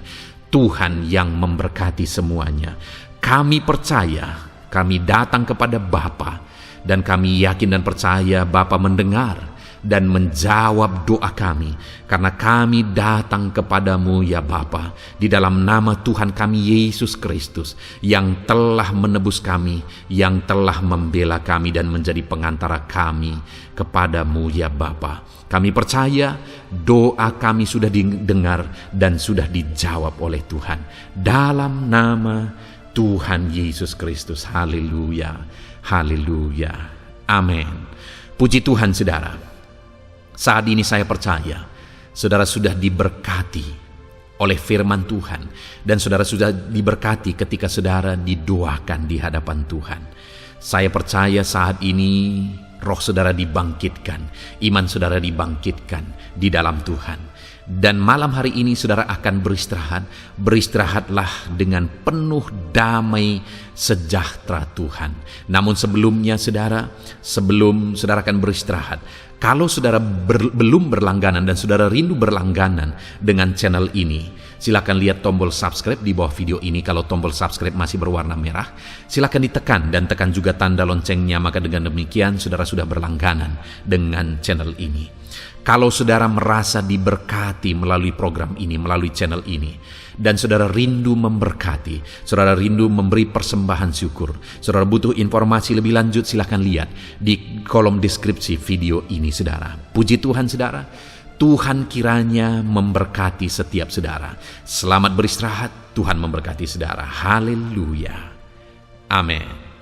Tuhan yang memberkati semuanya. Kami percaya, kami datang kepada Bapa, dan kami yakin dan percaya Bapa mendengar dan menjawab doa kami, karena kami datang kepadamu ya Bapa, di dalam nama Tuhan kami Yesus Kristus, yang telah menebus kami, yang telah membela kami dan menjadi pengantara kami kepadamu ya Bapa. Kami percaya doa kami sudah didengar dan sudah dijawab oleh Tuhan, dalam nama Tuhan Yesus Kristus. Haleluya, haleluya, amin. Puji Tuhan saudara. Saat ini saya percaya saudara sudah diberkati oleh firman Tuhan, dan saudara sudah diberkati ketika saudara didoakan di hadapan Tuhan. Saya percaya saat ini roh saudara dibangkitkan, iman saudara dibangkitkan di dalam Tuhan. Dan malam hari ini saudara akan beristirahat. Beristirahatlah dengan penuh damai sejahtera Tuhan. Namun sebelumnya saudara, sebelum saudara akan beristirahat, kalau saudara belum berlangganan dan saudara rindu berlangganan dengan channel ini, silakan lihat tombol subscribe di bawah video ini. Kalau tombol subscribe masih berwarna merah, silakan ditekan dan tekan juga tanda loncengnya. Maka dengan demikian saudara sudah berlangganan dengan channel ini. Kalau saudara merasa diberkati melalui program ini, melalui channel ini, dan saudara rindu memberkati, saudara rindu memberi persembahan syukur, saudara butuh informasi lebih lanjut, silakan lihat di kolom deskripsi video ini saudara. Puji Tuhan saudara, Tuhan kiranya memberkati setiap saudara. Selamat beristirahat, Tuhan memberkati saudara. Haleluya, amin.